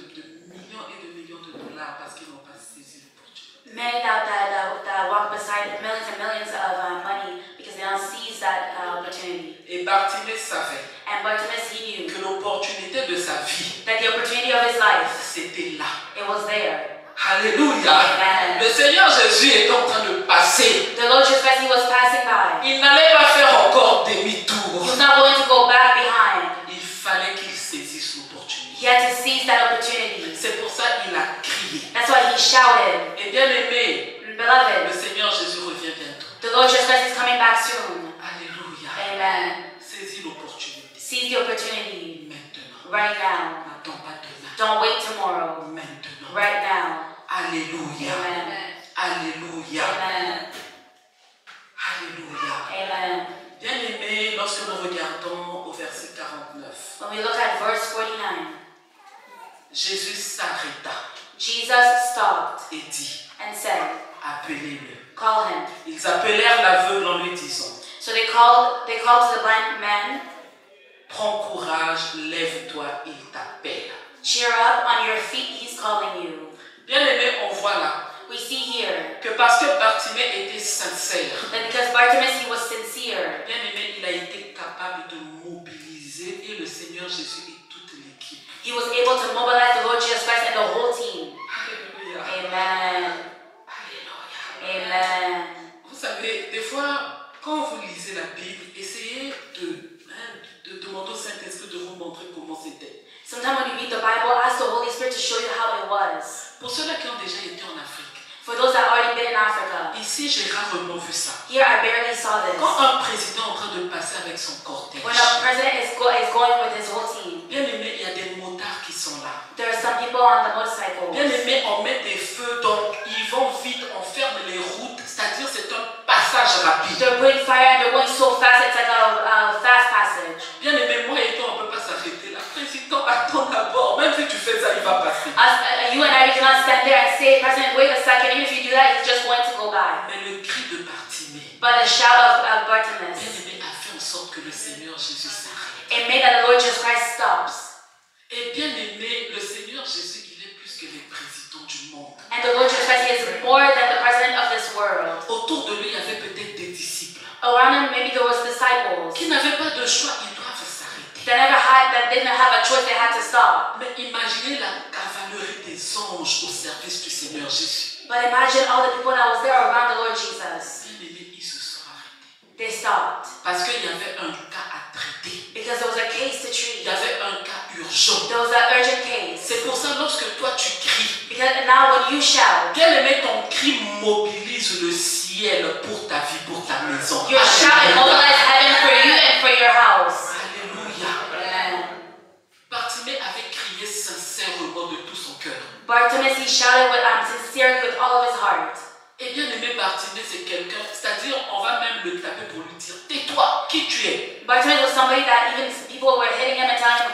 millions et de millions de dollars parce qu'ils n'ont pas saisi l'opportunité. Many that walk beside millions and millions of money because they don't seize that opportunity. Et Bartimée savait And Bartimaeus, he knew que l'opportunité de sa vie, that the opportunity of his life, c'était là. it was there. Alléluia. Amen. Le Seigneur Jésus est en train de passer. The Lord Jesus Christ, he was passing by. Il n'allait pas faire encore He demi-tour. was not going to go back behind. Il fallait qu'il saisisse l'opportunité. He had to seize that opportunity. C'est pour ça qu'il a crié. That's why he shouted. Et bien aimé, le Beloved, Seigneur Jésus revient bientôt. the Lord Jesus Christ is coming back soon. Alléluia. Amen. Saisis l'opportunité. Seize the opportunity Maintenant. right now. N'attends pas demain. Don't wait tomorrow. Maintenant. Right now. Alléluia. Amen. Alléluia. Amen. Alléluia. Amen. Bien aimé, lorsque nous regardons au verset 49, When we look at verse 49, Jésus s'arrêta Jesus stopped et dit, and said, appelez-le. call him. Ils appelèrent l'aveugle en lui disant, So they called to the blind man, prends courage, lève-toi, il t'appelle. cheer up, on your feet, he's calling you. Bien aimé, on voit là We see here que parce que Bartimée était sincère, that because Bartimaeus, he was sincere, bien aimé, il a été capable de mobiliser et le Seigneur Jésus et toute l'équipe. he was able to mobilize the Lord Jesus Christ and the whole team. Alléluia. Amen. Alléluia. Amen. Vous savez, des fois, quand vous lisez la Bible, essayez de demander au Saint-Esprit de vous montrer comment c'était. Sometimes when you read the Bible, ask the Holy Spirit to show you how it was. Pour ceux-là qui ont déjà été en Afrique, For those that already been in Africa, ici j'ai rarement vu ça. here I barely saw this. Quand un président est en train de passer avec son cortège, When a president is going with his whole team, bien aimé, il y a des motards qui sont là. there are some people on the motorcycle. Bien aimé, on met des feux, donc ils vont vite, on ferme les routes, c'est-à-dire c'est un passage rapide. They're putting fire and they're going so fast, it's like a fast passage. Bien aimé, moi et toi, on ne peut pas s'arrêter. La président attend d'abord, même si tu fais ça, il va passer. You and I, we cannot stand there and say, President, wait a second. Even if you do that, he's just going to go by. Mais le cri de Bartimée, But the shout of bien Bartimaeus, aimé, a fait en sorte que le Seigneur Jésus s'arrête. it made that the Lord Jesus Christ stops. Et bien aimé, le Seigneur Jésus, il est plus que les présidents du monde. And the Lord Jesus Christ, he is more than the president of this world. Autour de lui, il y avait peut-être des disciples Around him, maybe there was disciples qui n'avaient pas de choix, ils doivent s'arrêter. that didn't have a choice, they had to stop. Mais imaginez la cavalerie des anges au service du Seigneur Jésus. But imagine all the people that was there around the Lord Jesus. Bien aimé, ils se sont arrêtés. They stopped Parce qu'il y avait un cas à traiter. because there was a case to Il treat. y avait un cas urgent. There was an urgent case. C'est pour ça lorsque toi tu cries, Because now when you shout, bien aimé, ton cri mobilise le ciel pour ta vie, pour ta maison. your shout mobilizes heaven for you and for your house. Alléluia. Amen. Bartimée avait crié sincèrement de tout son cœur. Bartimaeus, he shouted with sincerity with all of his heart. Et bien aimé, Bartimée, c'est quelqu'un, c'est-à-dire on va même le taper pour lui dire, tais-toi, qui tu es? Bartimaeus was somebody that even people were hitting him and telling him,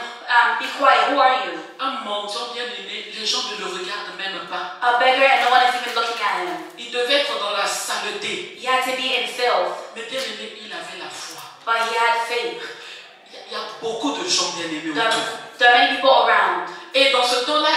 be quiet, who are you? Un mendiant bien aimé, les gens ne le regardent même pas. A beggar and no one is even looking at him. Il devait être dans la saleté. He had to be in filth, Mais bien aimé, il avait la foi. but he had faith. Il y a beaucoup de gens bien aimés There autour. are many people around. Et dans ce temps-là,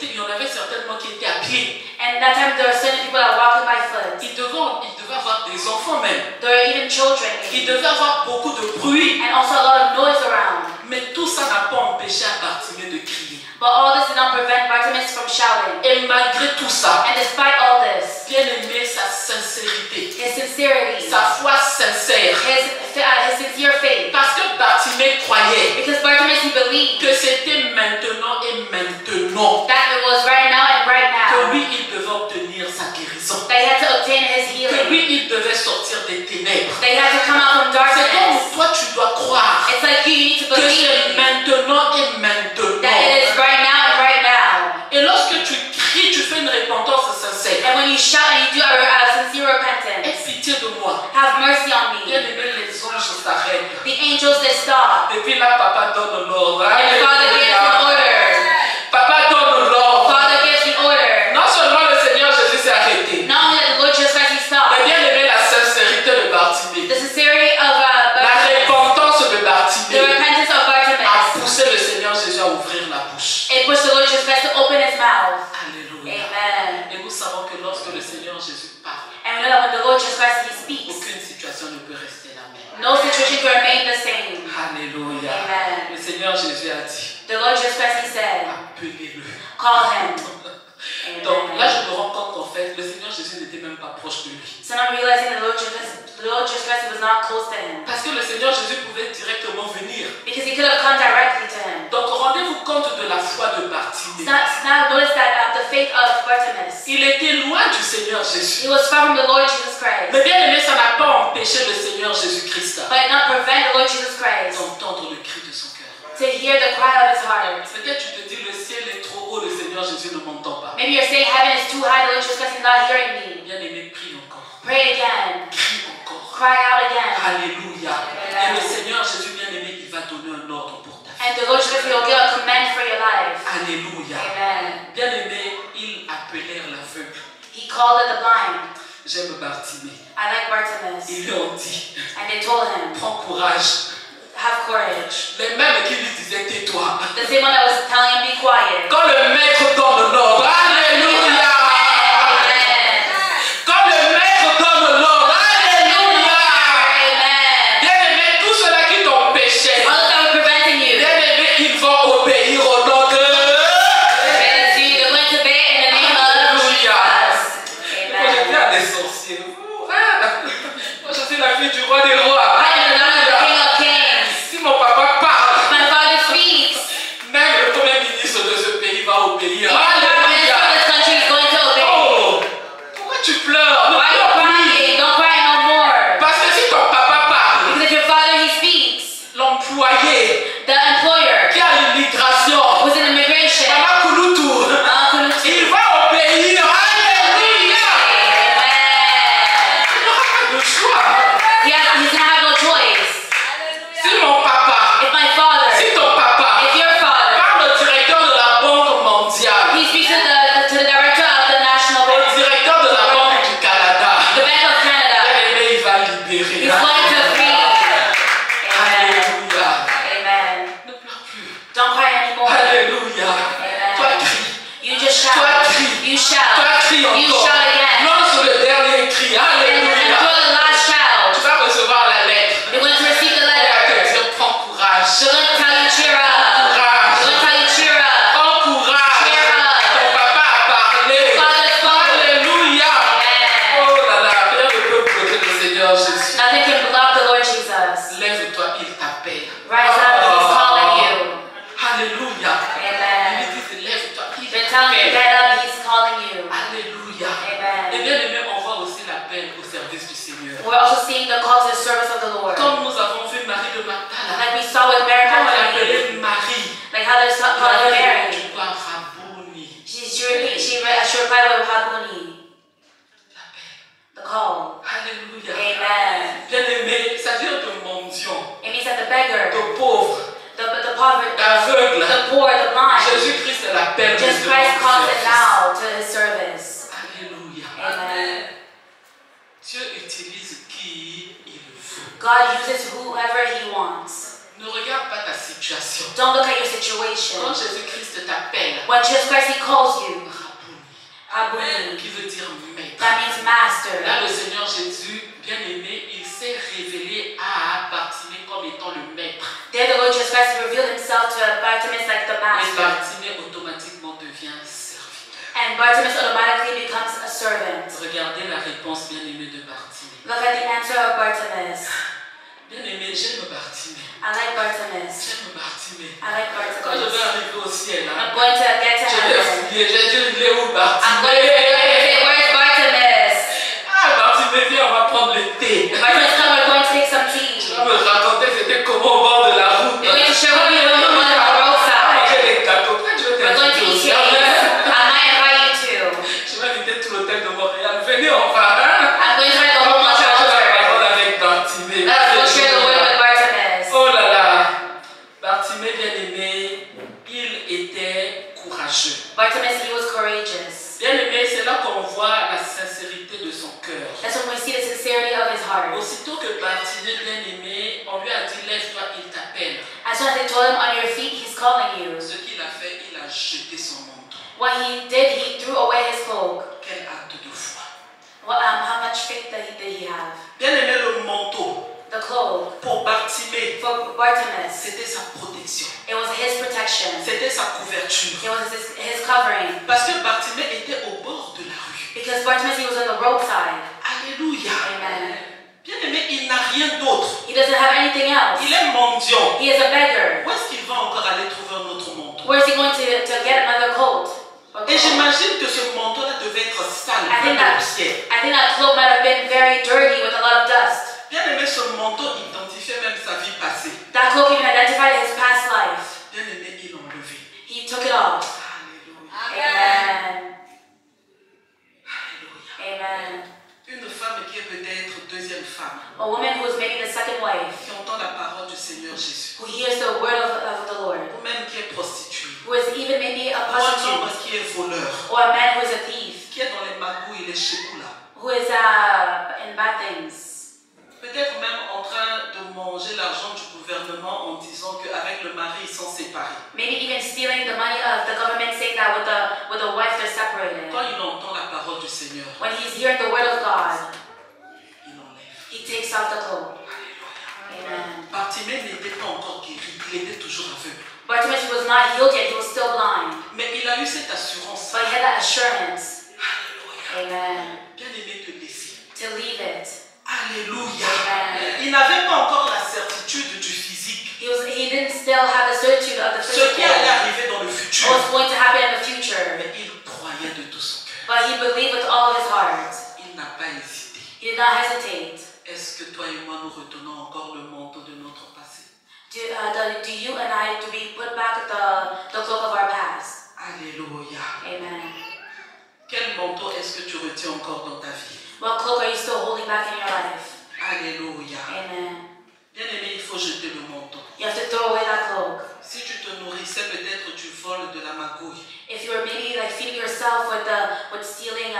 il y en avait certainement qui étaient à pied. And that time there were certain people that were walking by foot. Ils devaient avoir des enfants même. There were even children. Il devait avoir beaucoup de bruit. And also a lot of noise around. Mais tout ça n'a pas empêché à Bartimée de crier. But all this did not prevent Bartimaeus from shouting. Et malgré tout ça, And despite all this, bien aimé, sa sincérité, his sincerity, sa foi sincère. his sincere faith, Parce que Bartimée croyait because Bartimaeus, he believed que c'était maintenant et maintenant that it was right now and right que now lui, il devait obtenir sa guérison. that he had to obtain his Que healing, lui, il devait sortir des ténèbres. that he had to come out from C'est comme darkness. toi, tu dois croire It's like you need to que c'est believe maintenant et that maintenant. it is right now and right now. Et lorsque tu cries, tu fais une repentance sincère. And when you shout and you do a sincere Aie repentance, pitié de moi. have mercy on Bien me. aimé, les anges s'arrêtent. The angels they stop. Et puis là, papa donne l'ordre. And Father gives the Alléluia. order. Papa donne l'ordre. Father gives the order. Non seulement le Seigneur Jésus s'est arrêté, Not only that the Lord Jesus Christ he mais stopped. bien aimé, la sincérité de Bartimée, The sincerity of la Bartimaeus, repentance de the Bartimée repentance of a Bartimaeus, poussé le Seigneur Jésus à ouvrir la bouche. it pushed the Lord Jesus Christ to open his mouth. Alléluia. Amen. Et nous savons que lorsque le Seigneur Jésus parle, And we know that when the Lord Jesus Christ he speaks, aucune situation ne peut rester la même. no situation can remain the same. Alléluia. Amen. Le Seigneur Jésus a dit, The Lord Jesus Christ he said, appelez-le. call him. Donc là, Amen. je me rends compte qu'en fait, le Seigneur Jésus n'était même pas proche de lui. So now I'm realizing the Lord Jesus Christ was not close to him. Parce que le Seigneur Jésus pouvait directement venir. Because he could have come directly to him. Donc rendez-vous compte de la foi de Bartimée. Now notice that the faith of Bartimaeus. Il était loin du Seigneur Jésus. He was far from the Lord Jesus Christ. Mais bien aimé, ça n'a pas empêché le Seigneur Jésus-Christ But it not prevent the Lord Jesus Christ d'entendre le cri de son cœur. to hear the cry of his heart. Peut-être tu te dis, le ciel est trop haut, le Seigneur Jésus ne m'entend pas. Maybe you're saying heaven is too high, the Lord Jesus Christ is not hearing me. Bien aimé, prie encore. Pray again. Crie encore. Cry out again. Alléluia. Et le Seigneur Jésus bien aimé, il va donner un ordre pour ta vie. And the Lord Jesus Christ will give a command for your life. Alléluia. Amen. Bien aimé, ils appelèrent l'aveugle. He called it the blind. J'aime Bartimée. I like Bartimaeus. Ils lui ont dit, And they told him, prends courage. have courage. Les mêmes qui lui disaient, tais-toi. The same one that was telling him, be quiet. Quand le maître donne l'ordre, alléluia. Amen. Quand le maître donne l'ordre, alléluia. Amen. Bien aimé, tous ceux-là qui t'empêchaient, All that were preventing you. bien aimé, ils vont obéir au nom de... They're going to obey in the name of Jesus. Moi, j'étais à Amen. des sorciers. Moi, je suis la fille du roi des rois. I am the daughter of the King of Kings. Si mon papa parle, My Father speaks. même le premier ministre de ce pays va obéir. Even the Prime Minister of Alléluia. this country is going to obey. Oh, pourquoi tu pleures? Ne Why are you pleure plus. crying? Don't cry no more. Parce que si ton papa parle, Because if your father, he speaks. l'employé The employer qui a l'immigration, who's in immigration, Mama Kulutu, il va obéir. Alléluia. Amen. Il n'aura pas de choix. He's going to have no choice. Seigneur. We're also seeing the call to the service of the Lord. Comme nous avons vu Marie de Magdala, Like we saw with Mary comme elle Magdalene, appelait Marie, like how there's elle called avait Mary. répondu par Rabboni. She replied with Habuni, the call. Alléluia. Amen. Bien-aimé, ça veut dire de mendiant, It means that the beggar, de pauvre, the poverty, d'aveugle. the poor, the blind, Jésus-Christ est l'appel de Jesus ce Christ calls it service. now to his service. Alléluia. Amen. Dieu utilise qui il veut. God uses whoever he wants. Ne regarde pas ta situation. Don't look at your situation. Quand Jésus-Christ t'appelle, When Jesus Christ, he calls you, Rabboni, Habuni, qui veut dire maître. that means master. Là, le Seigneur Jésus, bien-aimé, il s'est révélé à Bartimée comme étant le maître. There the Lord Jesus Christ revealed himself to Bartimaeus like the Et master. Bartimée automatiquement devient serviteur. And Bartimaeus automatically becomes a servant. Regardez la réponse bien-aimée de Bartimée. Look at the answer of Bartimaeus. Bien-aimé, j'aime Bartimée. I like Bartimaeus. J'aime Bartimée. I like Quand je vais Bartimaeus. arriver au ciel, I'm hein, going to get to je vais heaven. fouiller, j'ai dit, il est où I'm going to Bartimée? say, where's Bartimaeus? Ah, Bartimée, viens, on va prendre le thé. Bartimaeus, come, we're going to take some Tu tea. vas me raconter c'était comment au bord de la route. You're going to share with me on the roadside. Manger des gâteaux. Peut-être je vais We're going to t'inviter eat aussi. cakes. I might invite you to. Je vais inviter tout l'hôtel de Montréal. Venez, on va. Hein? I'm going to try the On whole va bunch of partager la altar. parole avec Bartimée. We'll share the word with Bartimaeus. Oh là là. Bartimée bien-aimé, il était courageux. Bartimaeus, he was courageous. Bien-aimé, c'est là qu'on voit la sincérité de son cœur. That's when we see the sincerity of his heart. Aussitôt que Bartimée bien-aimé, on lui a dit lève-toi, il t'appelle. As soon as they told him on your feet, he's calling you. Ce qu'il a fait, il a jeté son manteau. What he did, he threw away his cloak. Quel acte de foi. How much faith did he have? Bien-aimé, le manteau The cloak pour Bartimée, for Bartimaeus, c'était sa protection. it was his protection. C'était sa couverture. It was his covering. Parce que Bartimée était au bord de la rue. Because Bartimaeus, he was on the roadside. Alléluia. Amen. Bien-aimé, il n'a rien d'autre. He doesn't have anything else. Il est mendiant. He is a beggar. Où est-ce qu'il va encore aller trouver un autre manteau? Where is he going to get another coat? Et j'imagine que ce manteau-là devait être sale, I plein think that de poussière. I think that cloak might have been very dirty with a lot of dust. Bien-aimé, ce manteau identifiait même sa vie passée. That cloak even identified his past life. Bien-aimé, il l'a enlevé. He took it off. Alléluia. Amen. Alléluia. Amen. Une femme qui est peut-être deuxième femme, A woman who is maybe the second wife, qui entend la parole du Seigneur Jésus, who hears the word of the Lord, ou même qui est prostituée, who is even maybe a ou un homme prostitute, qui est voleur, or a man who is a thief, qui est dans les magouilles, les chékoulas, who is in bad things. peut-être même en train de manger l'argent du gouvernement en disant qu'avec le mari ils sont séparés. Maybe even stealing the money of the government, saying that with the wife they're separated. Quand il entend la parole du Seigneur, When he's hearing the word of God, il enlève. he takes off the cloak. Alléluia. Amen. Bartimée n'était pas encore guéri, il était toujours aveugle. Bartimaeus was not healed yet, he was still blind. Mais il a eu cette assurance. But he had that assurance. Alléluia. Amen. Bien aimé de laisser. To leave it. Alléluia. Amen. Il n'avait pas encore la certitude du physique. He didn't still have the certitude of the Ce qui physical. allait arriver dans le futur. What's going to happen in the future. Mais il croyait de tout son cœur. But he believed with all of his heart. Il n'a pas hésité. He did not hesitate. Est-ce que toi et moi nous retenons encore le manteau de notre passé? Do you and I, do we put back the cloak of our past? Alléluia. Amen. Quel manteau est-ce que tu retiens encore dans ta vie? What cloak are you still holding back in your life? Alléluia. Amen. Bien aimé, il faut jeter le manteau. You have to throw away that cloak. Si tu te nourrissais peut-être du vol de la magouille, If you were maybe like feeding yourself with stealing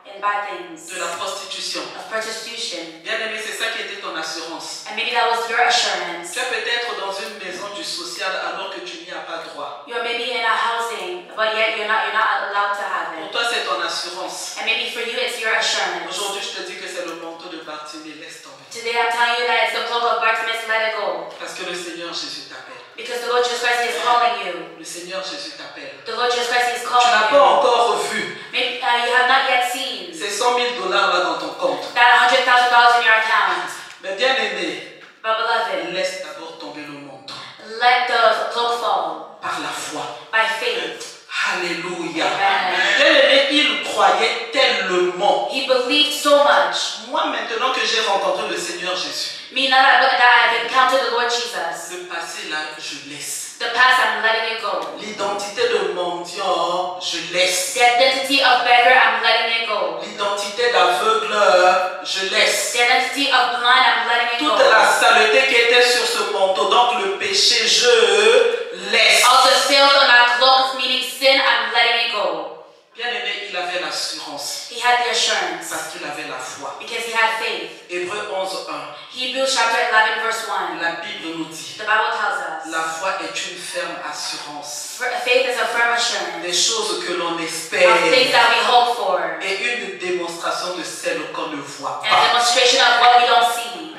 in bad things, de la prostitution, of prostitution, bien aimé, c'est ça qui était ton assurance. and maybe that was your assurance. Tu es peut-être dans une maison du social alors que tu n'y as pas droit. You're maybe in a housing, but yet you're not allowed to have Pour it. toi, c'est ton assurance. And maybe for you it's your assurance. Aujourd'hui, je te dis que c'est le manteau de Bartimée. Laisse tomber. Today I'm telling you that it's the cloak of Bartimaeus, let it go. Parce que le Seigneur Jésus t'appelle. Because the Lord Jesus Christ is calling you. Le Seigneur Jésus t'appelle. The Lord Jesus Christ is Tu n'as calling pas you. encore vu Maybe you have not yet seen ces $100,000 là dans ton compte. that $100,000 in your account. Mais bien aimé, But beloved, laisse d'abord tomber le manteau. let the cloak fall Par la foi. by faith. Alléluia. Amen. Bien aimé, il croyait tellement He believed believed so much. Moi, maintenant que j'ai rencontré le Seigneur Jésus, Me, now that I've encountered the Lord Jesus, le passé là, je laisse. the past, I'm letting it go. L'identité de mendiant, je laisse. The identity of beggar, I'm letting it go. L'identité d'aveugleur, je laisse. The identity of blind, I'm letting it Toute go. la saleté qui était sur ce manteau, donc le péché, je laisse. Also, filth on our clothes, meaning sin, I'm letting it go. Bien aimé, il avait l'assurance He had the assurance parce qu'il avait la foi. because he had faith. Hébreux 11:1, Hebrews chapter 11, verse 1. la Bible nous dit, The Bible tells us la foi est une ferme assurance faith is a firm assurance des choses que l'on of espère things that we hope for et une démonstration de celles qu'on ne voit and a pas. demonstration of what we don't see.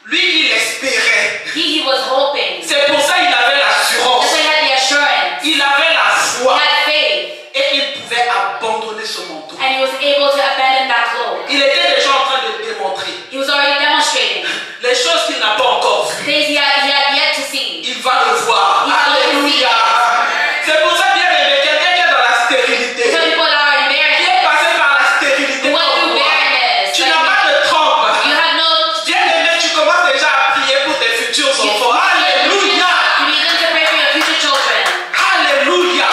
Lui, il espérait. He was hoping. C'est pour ça qu'il avait l'assurance. That's why he had the assurance. Il avait la He foi had faith. et il pouvait abandonner ce manteau. And he was able to abandon that cloak. Il était déjà en train de démontrer He was already demonstrating les choses qu'il n'a pas encore vues. things he had yet to see. Il va le voir. Alléluia. C'est pour ça, bien aimé, quelqu'un qui est dans la stérilité, Some people that are in qui barrenness, est passé par la stérilité, went comme through moi, barrenness. tu n'as pas de trompe. You have no. Bien aimé, tu commences déjà à prier pour tes futurs enfants. Alléluia. You begin to pray for your future children. Alléluia.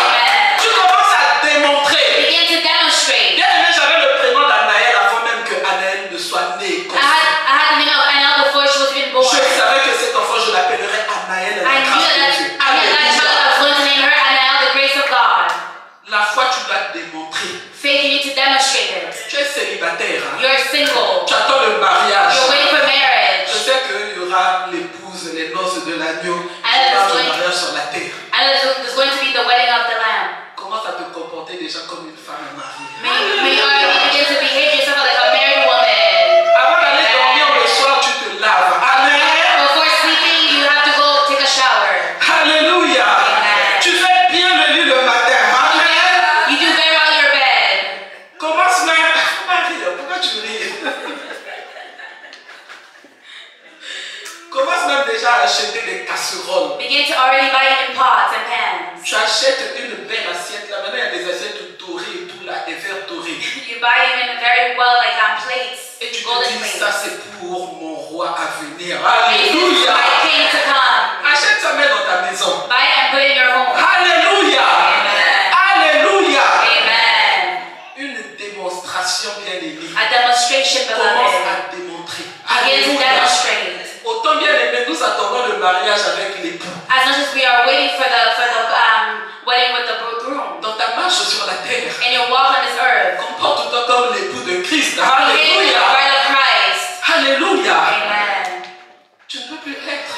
Tu commences à démontrer. Begin to demonstrate. Bien aimé, j'avais le prénom d'Anaël avant même que Anaël ne soit née. I had the name of Anna before she was even born. Je savais que cet enfant, je l'appellerais Anaël. I knew that child I was going to name her Anna, the grace of God. La foi, tu dois démontrer. Faith, you need to demonstrate it. Tu es célibataire. Hein? You're single. Tu attends le mariage. You're waiting for Je marriage. sais qu'il y aura l'épouse, les noces de l'agneau. And Tu parles there's de going- mariage sur la terre. And there's going to be the wedding of the Lamb. Commence à te comporter déjà comme une femme mariée. May you already begin to behave yourself like a married woman. Avant d'aller dormir le soir, tu te laves. Amen. Before sleeping, you have to go take a shower. Alléluia. Amen. Tu fais bien le lit le matin. Amen. You do very well in your bed. Commence même. Marie, pourquoi tu ris? Commence même déjà à acheter des casseroles. Begin to already buy even pots and pans. Tu achètes une belle assiette. Là, maintenant, il y a des assiettes dorées et tout là, des verres dorés. You buy even very well like plates, Et tu te golden dis, plates. ça c'est pour mon roi à venir. And this is Alléluia. my king to come. Achète ça, mets dans ta maison. Buy it and put it in your home. Alléluia. Amen. Alléluia. Amen. Une démonstration bien aimée. A demonstration, Commence beloved. à démontrer. Begin to Alléluia. demonstrate. Autant bien aimé, nous attendons le mariage avec l'époux. As much as we are waiting for the wedding with the groom, Dans ta marche sur la terre, and you walk on this earth, comporte-toi comme l'époux de Christ. behave like the Alléluia. bride of Christ. Alléluia. Amen. Tu ne peux plus être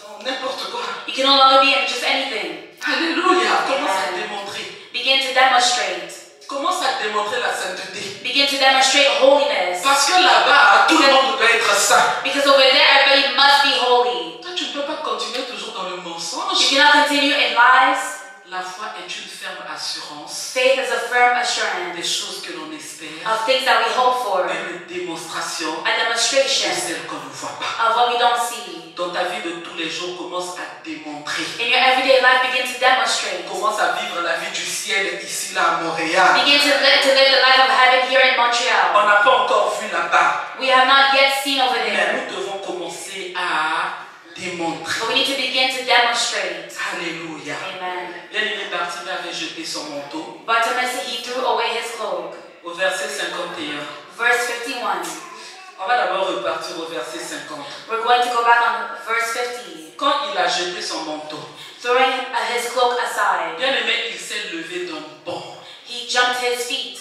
dans n'importe quoi. You can no longer be in just anything. Alléluia. Commence à démontrer. Begin to demonstrate. Commence à démontrer la sainteté. Begin to demonstrate holiness. Parce que là-bas, tout le monde doit être saint. Because over there, everybody must be holy. Toi, tu ne peux pas continuer toujours dans le You mensonge. cannot continue in lies. La foi est une ferme assurance Faith is a firm des assurance choses que l'on espère of things that we hope for. et une démonstration A de demonstration celles qu'on ne voit pas. of what we don't see. Dans ta vie de tous les jours, commence à démontrer. In your everyday life, begin to demonstrate. Commence à vivre la vie du ciel ici, là, à Montréal. Begin to live the life of heaven here in On Montreal. n'a pas encore vu là-bas, We have not yet seen over mais there, nous devons commencer à démontrer. but we need to begin to demonstrate. Alléluia. Amen. Bien aimé, Bartimée avait jeté son manteau. Bartimaeus, he threw away his cloak. Au verset 51. Verse 51. On va d'abord repartir au verset 50. We're going to go back on verse 50. Quand il a jeté son manteau, Throwing his cloak aside, bien aimé, il s'est levé d'un bond. he jumped his feet.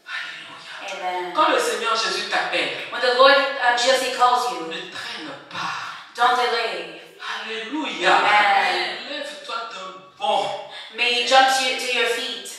Alléluia. Amen. Quand le Seigneur Jésus t'appelle, When the Lord Jesus calls you, ne traîne pas. don't delay. Alléluia. Amen. Lève-toi d'un bond. May you jump to your feet.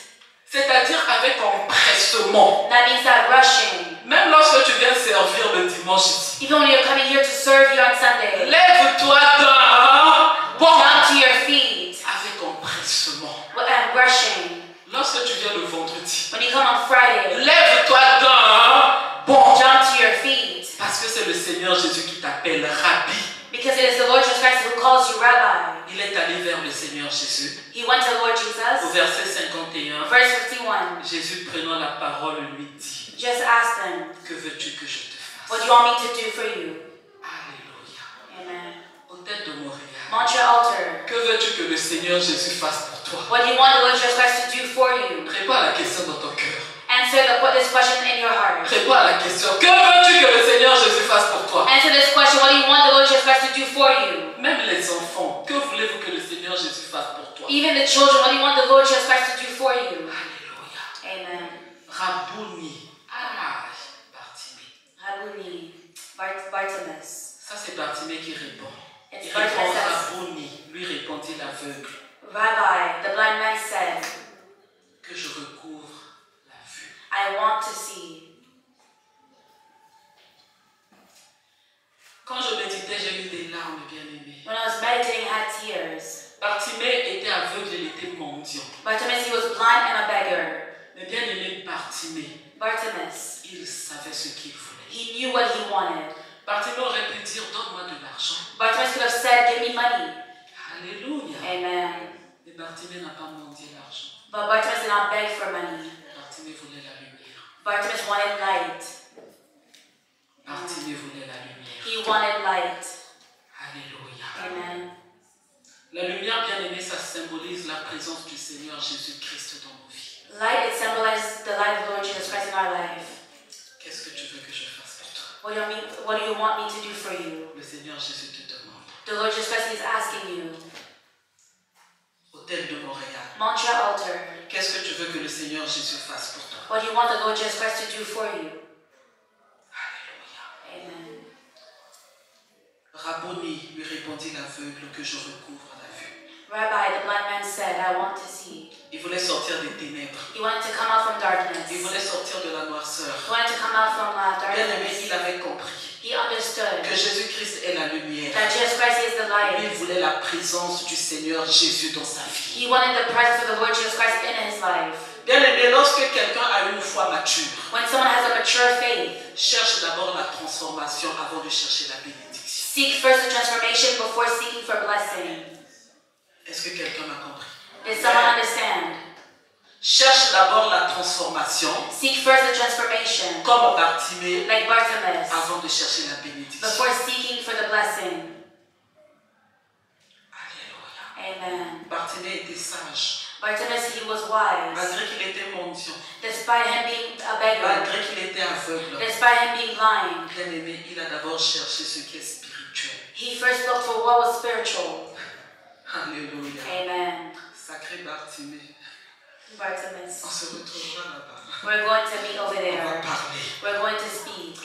C'est-à-dire avec empressement. That means that rushing. Même lorsque tu viens servir le dimanche ici. Even when you're coming here to serve you on Sunday, Lève-toi d'un bond. jump to your feet Avec empressement. and rushing. Lorsque tu viens le vendredi. When you come on Friday, Lève-toi d'un bond. jump to your feet. Parce que c'est le Seigneur Jésus qui t'appelle Rabbi. Because it is the Lord Jesus Christ who calls you Rabbi. Il est allé vers le Seigneur Jésus. He went to the Lord Au Jesus. verset 51, Verse 51. Jésus prenant la parole lui dit. Just ask them, que veux-tu que je te fasse? what do you want me to do for you? Alléluia. Amen. Hôtel de Montréal, Montreal Altar, que veux-tu que le Seigneur Jésus fasse pour toi? what do you want the Lord Jesus Christ to do for you? Réponds à la question dans ton cœur. Answer this question in your heart. Réponds à la question. Que veux-tu que le Seigneur Jésus fasse pour toi? Answer this question, what do you want the Lord Jesus Christ to do for you? Même les enfants, que voulez-vous que le Seigneur Jésus fasse pour toi? Even the children, what do you want the Lord Jesus Christ to do for you? Alléluia. Amen. Rabouni. Ah, Bartimée. Rabboni, Bartimaeus. Ça, c'est Bartimée qui répond. It's Il répond Bartimaeus. Rabouni. Lui répondit l'aveugle. Rabbi, the blind man said, Que je recouvre la vue. I want to see. Quand je méditais, j'ai eu des larmes, bien-aimées. When I was meditating, I had tears. Bartimée était aveugle, il était mendiant. Bartimaeus, he was blind and a beggar. Mais bien-aimé Bartimée, Bartimaeus, il savait ce qu'il voulait. he knew what he wanted. Bartimée aurait pu dire, donne-moi de l'argent. Bartimaeus could have said, give me money. Alléluia. Amen. Mais Bartimée n'a pas mendié l'argent. But Bartimaeus did not beg for money. Bartimée voulait la lumière. Bartimaeus wanted light. Bartimée voulait la lumière. He wanted light. Alléluia. Amen. La lumière, bien-aimée, ça symbolise la présence du Seigneur Jésus-Christ dans nos vies. Light, it symbolizes the light of the Lord Jesus Christ in our life. Qu'est-ce que tu veux que je fasse pour toi? What do you want me to do for you? Le Seigneur Jésus te demande. The Lord Jesus Christ is asking you. Hôtel de Montréal. Montreal Altar, Qu'est-ce que tu veux que le Seigneur Jésus fasse pour toi? what do you want the Lord Jesus Christ to do for you? Alléluia. Amen. Rabboni, lui répondit l'aveugle, que je recouvre la vue. Rabbi, the blind man said, I want to see. Il voulait sortir des ténèbres. He wanted to come out from darkness. Il voulait sortir de la noirceur. He wanted to come out from Bien-aimé, darkness. il avait compris He understood que Jésus-Christ est la lumière. that Jesus Christ is the Lui, il light. voulait la présence du Seigneur Jésus dans sa vie. He wanted the presence of the Lord Jesus Christ in his life. Bien-aimé, lorsque quelqu'un a une foi mature, When someone has a mature faith, cherche d'abord la transformation avant de chercher la bénédiction. seek first the transformation before seeking for blessing. Est-ce que quelqu'un m'a compris? Did someone understand? Cherche d'abord la transformation, Seek first the transformation, comme Bartimée, like Bartimaeus, avant de chercher la bénédiction. before seeking for the blessing. Alléluia. Amen. Bartimée était sage, Bartimaeus, he was wise. malgré qu'il était mendiant, Despite him being a beggar, malgré qu'il était aveugle. despite him being blind, Bien-aimé, il a d'abord cherché ce qui est spirituel. he first looked for what was spiritual. Alléluia. Amen. Sacré Bartimée, on Bartimaeus, se retrouvera là-bas. we're going to meet over On va there. parler. We're going to speak.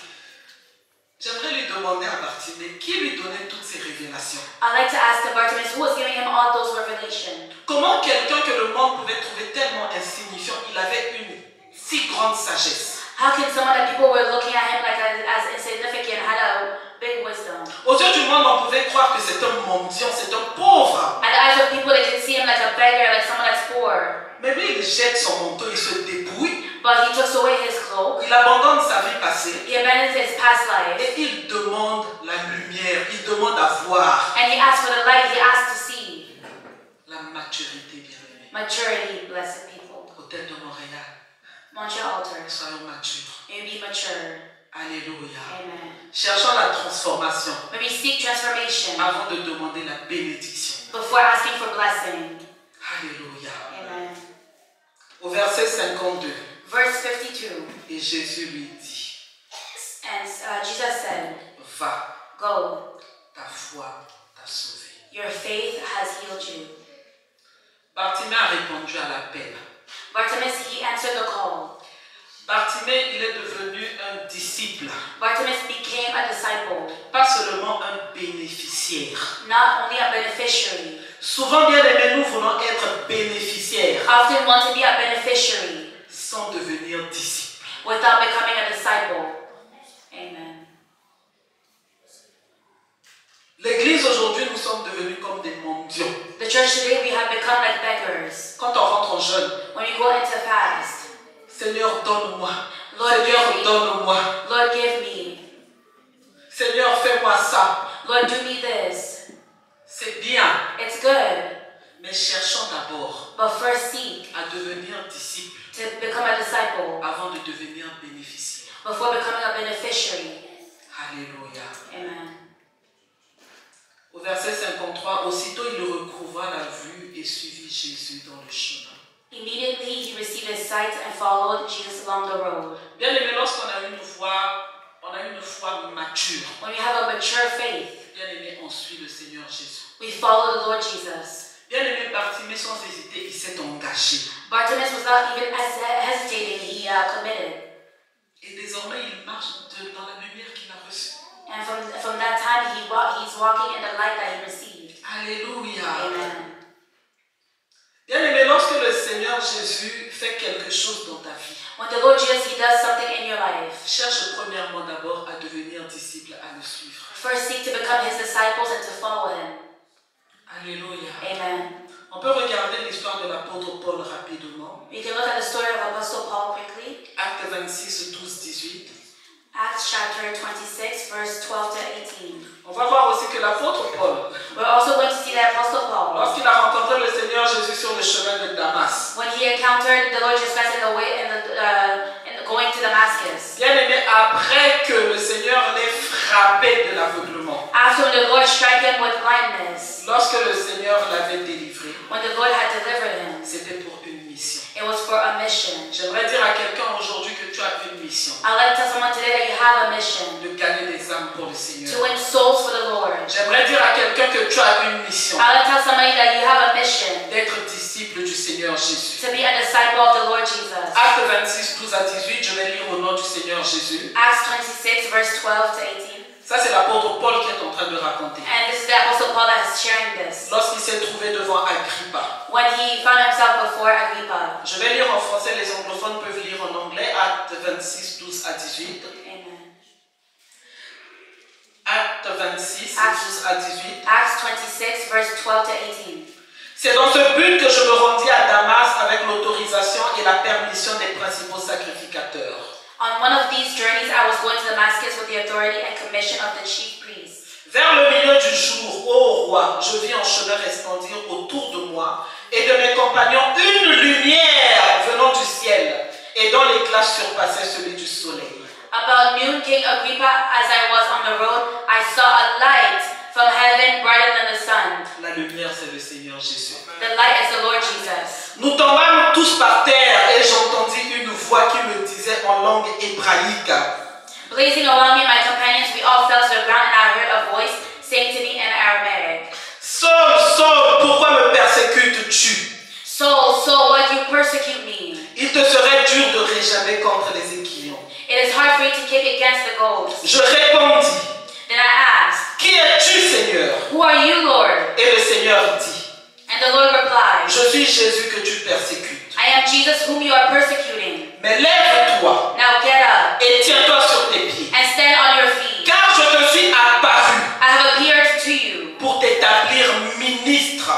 J'aimerais lui demander à Bartimée qui lui donnait toutes ces révélations. I'd like to ask the Bartimaeus who was giving him all those revelations. Comment quelqu'un que le monde pouvait trouver tellement insignifiant, il avait une si grande sagesse. How can someone that people were looking at him like as insignificant had a big wisdom? Aux yeux du monde, on pouvait croire que c'est un mendiant, c'est un pauvre. At the eyes of people, they could see him like a beggar, like someone that's poor. Mais lui, il jette son manteau, il se débrouille, But he took away his cloak. il abandonne sa vie passée He abandoned his past life. et il demande la lumière, il demande à voir And he asked for the light. He asked to see. la maturité, bien-aimée. Maturity, blessed people. Hôtel de Montréal, Montreal Altar. soyons matures. May we be mature. Alléluia. Amen. Cherchons la transformation May we seek transformation avant de demander la bénédiction. before asking for blessing. Alléluia. Amen. Au verset 52, Verse 52. et Jésus lui dit, And Jesus said, va, Go, ta foi t'a sauvé. your faith has healed you. Bartimée a répondu à l'appel. Bartimaeus, he answered the call. Bartimée, il est devenu un disciple, Bartimaeus became a disciple, pas seulement un bénéficiaire. not only a beneficiary. Souvent, bien aimés, nous voulons être bénéficiaires Often want to be a beneficiary sans devenir disciple. without becoming a disciple. Amen. L'église aujourd'hui, nous sommes devenus comme des mendiants. The church today, we have become like beggars. Quand on rentre en jeûne, When you go into fast, Seigneur, donne-moi. Lord, Seigneur, give me. donne-moi. Lord, give me. Seigneur, fais-moi ça. Lord, do me this. C'est bien, It's good. mais Mais cherchons d'abord But first seek à devenir disciples to become a disciple avant de devenir bénéficiaire. before becoming a beneficiary. Alléluia. Amen. Au verset 53, aussitôt il recouvra la vue et suivit Jésus dans le chemin. Immediately he received his sight and followed Jesus along the road. Bien aimé, lorsqu'on a une foi, mature. When we have a mature faith, Bien aimé, on suit le Seigneur Jésus. we follow the Lord Jesus. Bien aimé, Bartimée, sans hésiter, il s'est engagé. Bartimaeus was not even hesitating, he committed. Et désormais, il marche dans la lumière qu'il a reçue. And from that time, he's walking in the light that he received. Alléluia. Amen. Bien aimé, lorsque le Seigneur Jésus fait quelque chose dans ta vie, When the Lord Jesus, he does something in your life, cherche premièrement d'abord à devenir disciple, à le suivre. first seek to become his disciples and to follow him. Alléluia. Amen. On peut regarder l'histoire de l'apôtre Paul rapidement. We can look at the story of Apostle Paul quickly. Acte 26, 12, 18. Acts chapter 26, verse 12 to 18. On va voir aussi que l'apôtre Paul, We're also going to see that Apostle Paul, lorsqu'il a rencontré le Seigneur Jésus sur le chemin de Damas, when he encountered the Lord Jesus Christ in the way going to Damascus, bien aimé, après que le Seigneur l'ait frappé de l'aveuglement, after the Lord struck him with blindness, lorsque le Seigneur l'avait délivré, when the Lord had delivered him, c'était pour une mission. it was for a mission. J'aimerais dire à quelqu'un aujourd'hui que tu as une mission, I'd like to tell someone today that you have a mission de gagner des âmes pour le to Seigneur. win souls for the Lord. J'aimerais dire à quelqu'un que tu as une mission, I'd like to tell somebody that you have a mission d'être disciple du Seigneur Jésus. to be a disciple of the Lord Jesus. Acte 26, 12 à 18, je vais lire au nom du Seigneur Jésus. Acts 26, verse 12 to 18. Ça, c'est l'apôtre Paul qui est en train de raconter. And this is the Apostle Paul that is sharing this. Lorsqu'il s'est trouvé devant Agrippa. When he found himself before Agrippa. Je vais lire en français, les anglophones peuvent lire en anglais. Acte 26, 12 à 18. Amen. Acte 26, 12 à 18. Acts 26, verse 12 to 18. C'est dans ce but que je me rendis à Damas avec l'autorisation et la permission des principaux sacrificateurs. On one of these journeys, I was going to Damascus with the authority and commission of the chief priests. Vers le milieu du jour, ô roi, je vis en chemin resplendir autour de moi et de mes compagnons une lumière venant du ciel et dont l'éclat surpassait celui du soleil. About noon, King Agrippa, as I was on the road, I saw a light from heaven brighter than the sun. La lumière, c'est le Seigneur Jésus. The light is the Lord Jesus. Nous tombâmes tous par terre et j'entendis une voix qui me disait en langue hébraïque. Blazing around me, my companions, we all fell to the ground, and I heard a voice saying to me in Aramaic, Saul, Saul, pourquoi me persécutes-tu? Saul, Saul, why do you persecute me? Il te serait dur de réjammer contre les aiguillons. It is hard for you to kick against the goads. Je répondis, Then I asked, qui es-tu, Seigneur? Who are you, Lord? Et le Seigneur dit, And the Lord replied, je suis Jésus que tu persécutes. I am Jesus whom you are persecuting. Mais lève-toi Now get up et tiens-toi sur tes pieds. and stand on your feet. Car je te suis apparu I have appeared to you pour t'établir ministre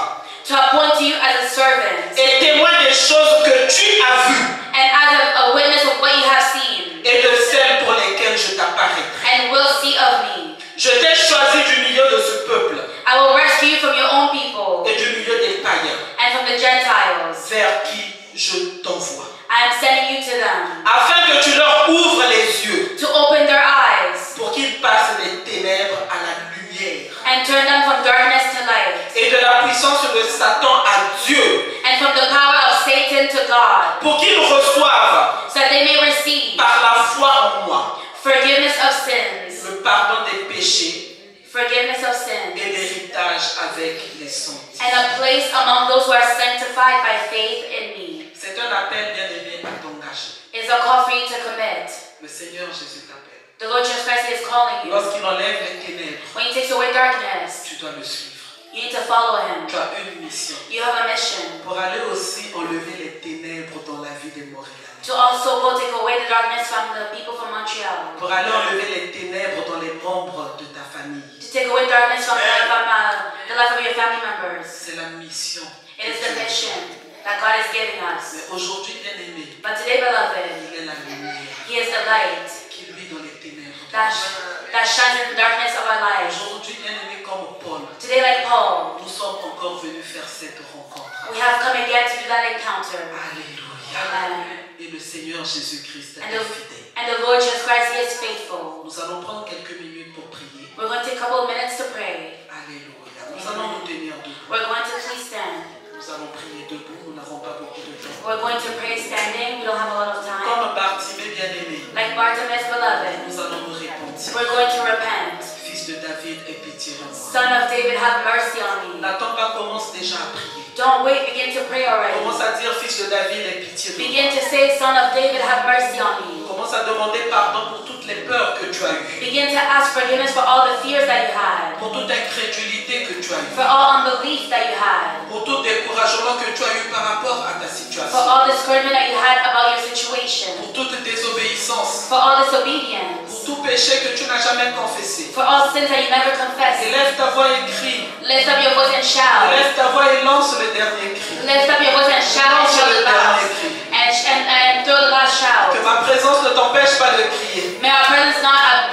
to appoint you as a servant et témoin des choses que tu as vues and as a witness of what you have seen et de celles pour lesquelles je t'apparaîtrai. and will see of me. Je t'ai choisi du milieu de ce peuple I will rescue you from your own people et du milieu des païens and from the Gentiles. vers qui je t'envoie, I am sending you to them afin que tu leur ouvres les yeux to open their eyes pour qu'ils passent des ténèbres à la lumière and turn them from darkness to light et de la puissance de Satan à Dieu, and from the power of Satan to God, pour qu'ils reçoivent so that they may receive par la foi en moi forgiveness of sins, le pardon des péchés forgiveness of et sins, l'héritage avec les saints. and a place among those who are sanctified by faith in me. C'est un appel bien aimé à t'engager. It's a call for you to commit. Le Seigneur Jésus t'appelle. The Lord Jesus Christ is calling you. Lorsqu'il enlève les ténèbres, When he takes away darkness, tu dois le suivre. you need to follow him. Tu as une mission You have a mission pour aller aussi enlever les ténèbres dans la vie des Montréalais. to also go take away the darkness from the people from Montreal. Pour aller enlever les ténèbres dans les membres de ta famille. To take away darkness from the life of your family members. C'est la mission. It is the mission that God is giving us. Mais aujourd'hui, bien aimé, But today, beloved, il est la lumière he is the light qui luit dans les ténèbres. that shines in the darkness of our lives. Aujourd'hui, bien aimé comme Paul, Today, like Paul, nous sommes encore venus faire cette rencontre. We have come again to do that encounter. Alléluia. Amen. Et le Seigneur Jésus-Christ And est the, fidèle. and the Lord Jesus Christ, He is faithful. Nous allons prendre quelques minutes pour prier. We're going to take a couple of minutes to pray. Alléluia. Nous allons nous tenir debout. We're going to please stand. Nous allons prier debout. Nous n'avons pas beaucoup de temps. We're going to pray standing. We don't have a lot of time. Comme Bartimée bien-aimé, Like Bartimaeus, beloved, nous allons nous repentir. we're going to repent. Fils de David, aie pitié de moi. Son of David, have mercy on me. N'attends pas, commence déjà à prier. Don't wait, begin to pray already. Commence à dire, Fils de David, aie pitié de moi. Begin to say, Son of David, have mercy on me. Commence à demander pardon pour toutes les peurs que tu as eues, Begin to ask forgiveness for all the fears that you had, pour toute incrédulité que tu as eue, for all unbelief that you had, pour tout découragement que tu as eu par rapport à ta for situation, all discouragement that you had about your situation, pour toute désobéissance, for all disobedience, pour tout péché que tu n'as jamais confessé. for all sins that you never confessed. Élève ta voix et crie. Lift up your voice and shout. Élève ta voix et lance le dernier cri. Lift up your voice and shout and shout the last. And throw the last shout. Que ma présence ne t'empêche pas de crier. May our presence not